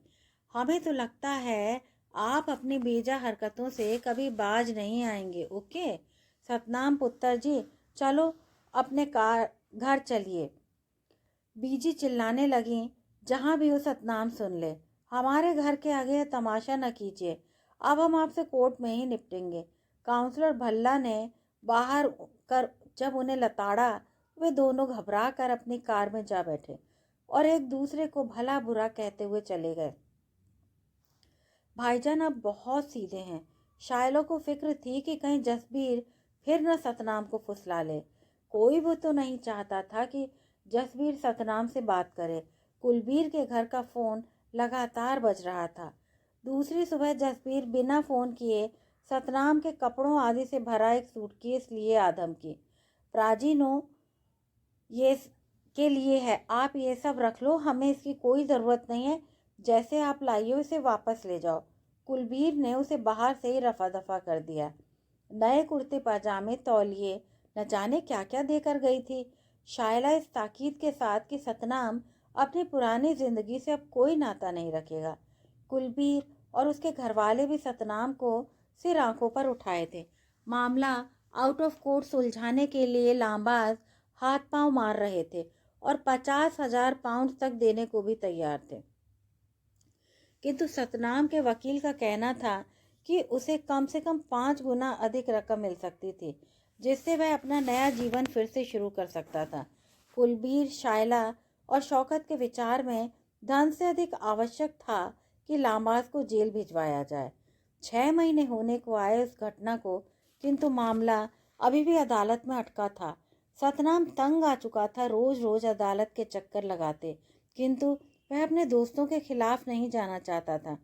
हमें तो लगता है आप अपनी बेजा हरकतों से कभी बाज नहीं आएंगे। ओके सतनाम पुत्र जी, चलो अपने घर चलिए। बीजी चिल्लाने लगी। जहाँ भी हो सतनाम सुन ले, हमारे घर के आगे तमाशा न कीजिए। अब हम आपसे कोर्ट में ही निपटेंगे। काउंसलर भल्ला ने बाहर कर जब उन्हें लताड़ा, वे दोनों घबरा कर अपनी कार में जा बैठे और एक दूसरे को भला बुरा कहते हुए चले गए। भाईजान अब बहुत सीधे हैं। शायलों को फिक्र थी कि कहीं जसबीर फिर न सतनाम को फुसला ले। कोई वो तो नहीं चाहता था कि जसबीर सतनाम से बात करे। कुलबीर के घर का फ़ोन लगातार बज रहा था। दूसरी सुबह जसबीर बिना फ़ोन किए सतनाम के कपड़ों आदि से भरा एक सूटकेस लिए आदम की। प्राचीनो ये के लिए है, आप ये सब रख लो, हमें इसकी कोई ज़रूरत नहीं है। जैसे आप लाई हो इसे वापस ले जाओ। कुलबीर ने उसे बाहर से ही रफा दफा कर दिया। नए कुर्ते पाजामे, तौलिए, न जाने क्या क्या देकर गई थी। शायला इस ताकीद के साथ कि सतनाम अपनी पुरानी जिंदगी से अब कोई नाता नहीं रखेगा। कुलबीर और उसके घरवाले भी सतनाम को सिर आंखों पर उठाए थे। मामला आउट ऑफ कोर्ट सुलझाने के लिए लांबाज हाथ पांव मार रहे थे और 50,000 पाउंड तक देने को भी तैयार थे। किंतु सतनाम के वकील का कहना था कि उसे कम से कम 5 गुना अधिक रकम मिल सकती थी, जिससे वह अपना नया जीवन फिर से शुरू कर सकता था। कुलबीर, शायला और शौकत के विचार में धन से अधिक आवश्यक था कि लांबाज को जेल भिजवाया जाए। 6 महीने होने को आए उस घटना को, किंतु मामला अभी भी अदालत में अटका था। सतनाम तंग आ चुका था रोज रोज अदालत के चक्कर लगाते, किंतु वह अपने दोस्तों के खिलाफ नहीं जाना चाहता था।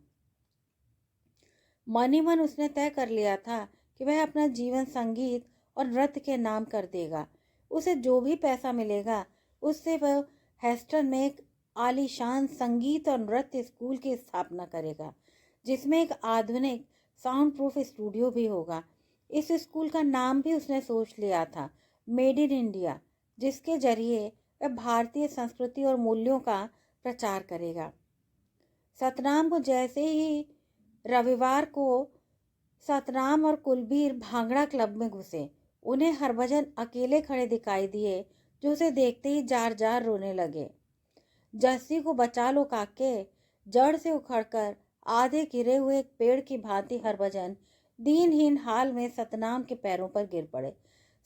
मन ही मन उसने तय कर लिया था कि वह अपना जीवन संगीत और नृत्य के नाम कर देगा। उसे जो भी पैसा मिलेगा उससे वह हेस्टन में एक आलीशान संगीत और नृत्य स्कूल की स्थापना करेगा, जिसमें एक आधुनिक साउंड प्रूफ स्टूडियो भी होगा। इस स्कूल का नाम भी उसने सोच लिया था, मेड इन इंडिया, जिसके जरिए वह भारतीय संस्कृति और मूल्यों का प्रचार करेगा। सतनाम को जैसे ही रविवार को सतनाम और कुलबीर भांगड़ा क्लब में घुसे, उन्हें हरभजन अकेले खड़े दिखाई दिए, जो उसे देखते ही जार जार रोने लगे। जस्सी को बचा लो काके। जड़ से उखड़कर आधे गिरे हुए एक पेड़ की भांति हरभजन दीनहीन हाल में सतनाम के पैरों पर गिर पड़े।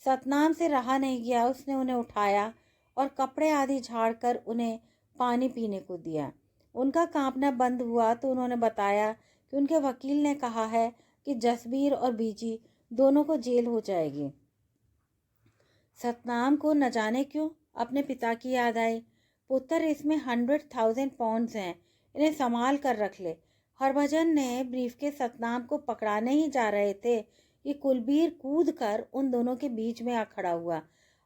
सतनाम से रहा नहीं गया, उसने उन्हें उठाया और कपड़े आदि झाड़कर उन्हें पानी पीने को दिया। उनका कांपना बंद हुआ तो उन्होंने बताया कि उनके वकील ने कहा है कि जसबीर और बीजी दोनों को जेल हो जाएगी। सतनाम को न जाने क्यों अपने पिता की याद आई। पुत्र, इसमें 100,000 पाउंड्स हैं, इन्हें संभाल कर रख ले। हरभजन ने ब्रीफ के सतनाम को पकड़ाने ही जा रहे थे कि कुलबीर कूद कर उन दोनों के बीच में आ खड़ा हुआ।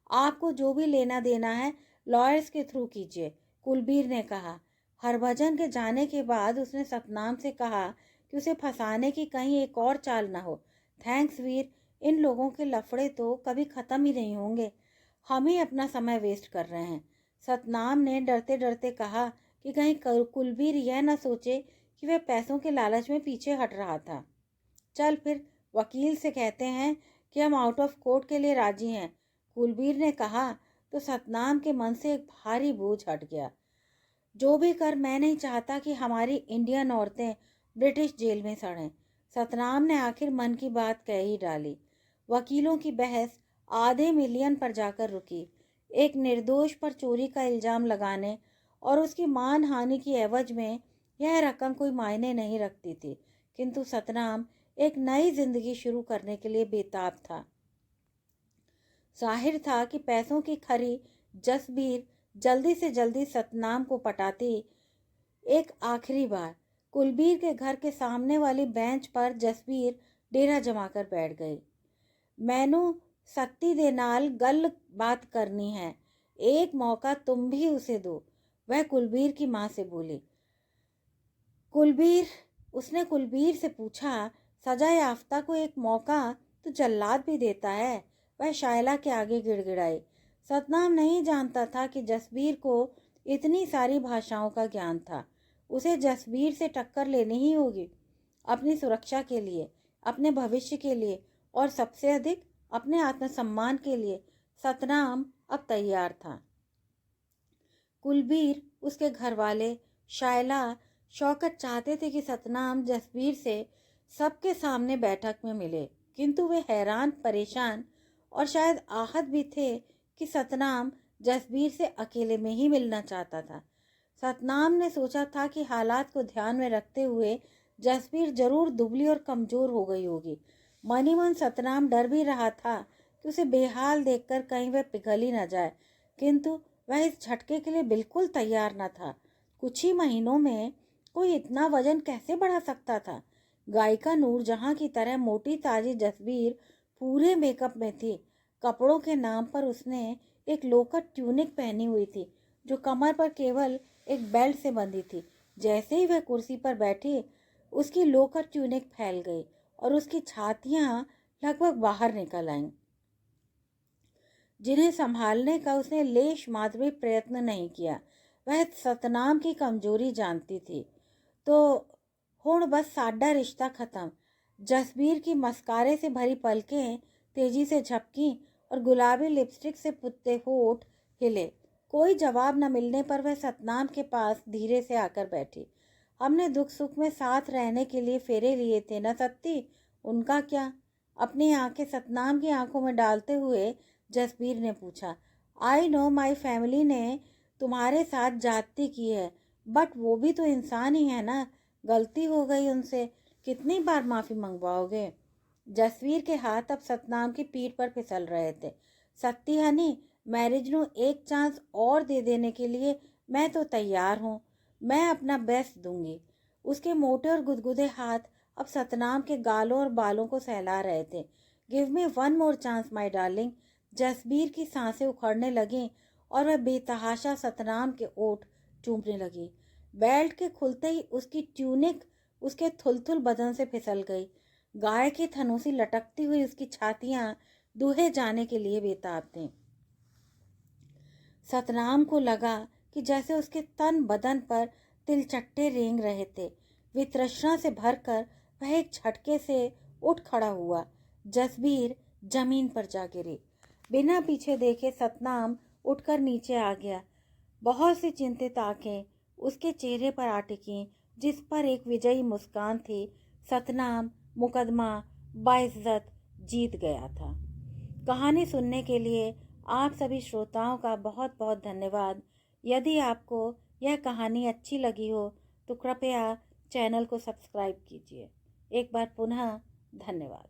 आपको जो भी लेना देना है लॉयर्स के थ्रू कीजिए, कुलबीर ने कहा। हरभजन के जाने के बाद उसने सतनाम से कहा कि उसे फंसाने की कहीं एक और चाल ना हो। थैंक्स वीर, इन लोगों के लफड़े तो कभी ख़त्म ही नहीं होंगे, हम ही अपना समय वेस्ट कर रहे हैं। सतनाम ने डरते डरते कहा कि कहीं कुलबीर यह न सोचे कि वह पैसों के लालच में पीछे हट रहा था। चल फिर वकील से कहते हैं कि हम आउट ऑफ कोर्ट के लिए राजी हैं, कुलबीर ने कहा। तो सतनाम के मन से एक भारी बोझ हट गया। जो भी कर, मैं नहीं चाहता कि हमारी इंडियन औरतें ब्रिटिश जेल में सड़ें। सतनाम ने आखिर मन की बात कह ही डाली। वकीलों की बहस आधे मिलियन पर जाकर रुकी। एक निर्दोष पर चोरी का इल्जाम लगाने और उसकी मान हानि की एवज में यह रकम कोई मायने नहीं रखती थी, किंतु सतनाम एक नई जिंदगी शुरू करने के लिए बेताब था। जाहिर था कि पैसों की खरी जसबीर जल्दी से जल्दी सतनाम को पटाती। एक आखिरी बार कुलबीर के घर के सामने वाली बेंच पर जसबीर डेरा जमाकर बैठ गई। मैनू सत्ती दे नाल गल बात करनी है, एक मौका तुम भी उसे दो, वह कुलबीर की माँ से बोली। उसने कुलबीर से पूछा, सजा याफ्ता को एक मौका तो जल्लाद भी देता है। वह शायला के आगे गिड़गिड़ाई। सतनाम नहीं जानता था कि जसबीर को इतनी सारी भाषाओं का ज्ञान था। उसे जसबीर से टक्कर लेनी ही होगी, अपनी सुरक्षा के लिए, अपने भविष्य के लिए और सबसे अधिक अपने आत्मसम्मान के लिए। सतनाम अब तैयार था। कुलबीर, उसके घर वाले, शायला, शौकत चाहते थे कि सतनाम जसबीर से सबके सामने बैठक में मिले, किंतु वे हैरान, परेशान और शायद आहत भी थे कि सतनाम जसबीर से अकेले में ही मिलना चाहता था। सतनाम ने सोचा था कि हालात को ध्यान में रखते हुए जसबीर जरूर दुबली और कमज़ोर हो गई होगी। मन ही मन सतनाम डर भी रहा था कि उसे बेहाल देखकर कहीं वह पिघल ही न जाए, किंतु वह इस झटके के लिए बिल्कुल तैयार न था। कुछ ही महीनों में कोई इतना वजन कैसे बढ़ा सकता था? गायिका नूरजहां की तरह मोटी ताजी जसबीर पूरे मेकअप में थी। कपड़ों के नाम पर उसने एक लोकट ट्यूनिक पहनी हुई थी, जो कमर पर केवल एक बेल्ट से बंधी थी। जैसे ही वह कुर्सी पर बैठी, उसकी लोकट ट्यूनिक फैल गई और उसकी छातियां लगभग बाहर निकल आईं। जिन्हें संभालने का उसने लेश मात्र भी प्रयत्न नहीं किया। वह सतनाम की कमजोरी जानती थी। तो हुण बस साडा रिश्ता खत्म। जसबीर की मस्कारे से भरी पलकें तेजी से झपकी और गुलाबी लिपस्टिक से पुते होठ हिले। कोई जवाब न मिलने पर वह सतनाम के पास धीरे से आकर बैठी। हमने दुख सुख में साथ रहने के लिए फेरे लिए थे न सत्ती, उनका क्या? अपनी आंखें सतनाम की आंखों में डालते हुए जसबीर ने पूछा। आई नो माई फैमिली ने तुम्हारे साथ जाती की है, बट वो भी तो इंसान ही है ना। गलती हो गई उनसे, कितनी बार माफ़ी मंगवाओगे? जसवीर के हाथ अब सतनाम की पीठ पर फिसल रहे थे। सत्ती हनी, मैरिज नू एक चांस और दे देने के लिए मैं तो तैयार हूँ। मैं अपना बेस्ट दूंगी। उसके मोटे और गुदगुदे हाथ अब सतनाम के गालों और बालों को सहला रहे थे। Give me one more chance my darling. Jasbir की सांसें उखड़ने लगीं और वह बेतहाशा सतनाम के ओठ चूमने लगी। बेल्ट के खुलते ही उसकी ट्यूनिक उसके थुलथुल बदन से फिसल गई। गाय की थनों से लटकती हुई उसकी छातियां दूहे जाने के लिए बेताब थीं। सतनाम को लगा कि जैसे उसके तन बदन पर तिलचट्टे रेंग रहे थे। वितृष्णा से भरकर वह एक झटके से उठ खड़ा हुआ। जसबीर जमीन पर जा गिरी। बिना पीछे देखे सतनाम उठकर नीचे आ गया। बहुत सी चिंतित आंखें उसके चेहरे पर आ टिकीं, जिस पर एक विजयी मुस्कान थी। सतनाम मुकदमा बाइज्जत जीत गया था। कहानी सुनने के लिए आप सभी श्रोताओं का बहुत बहुत धन्यवाद। यदि आपको यह कहानी अच्छी लगी हो तो कृपया चैनल को सब्सक्राइब कीजिए। एक बार पुनः धन्यवाद।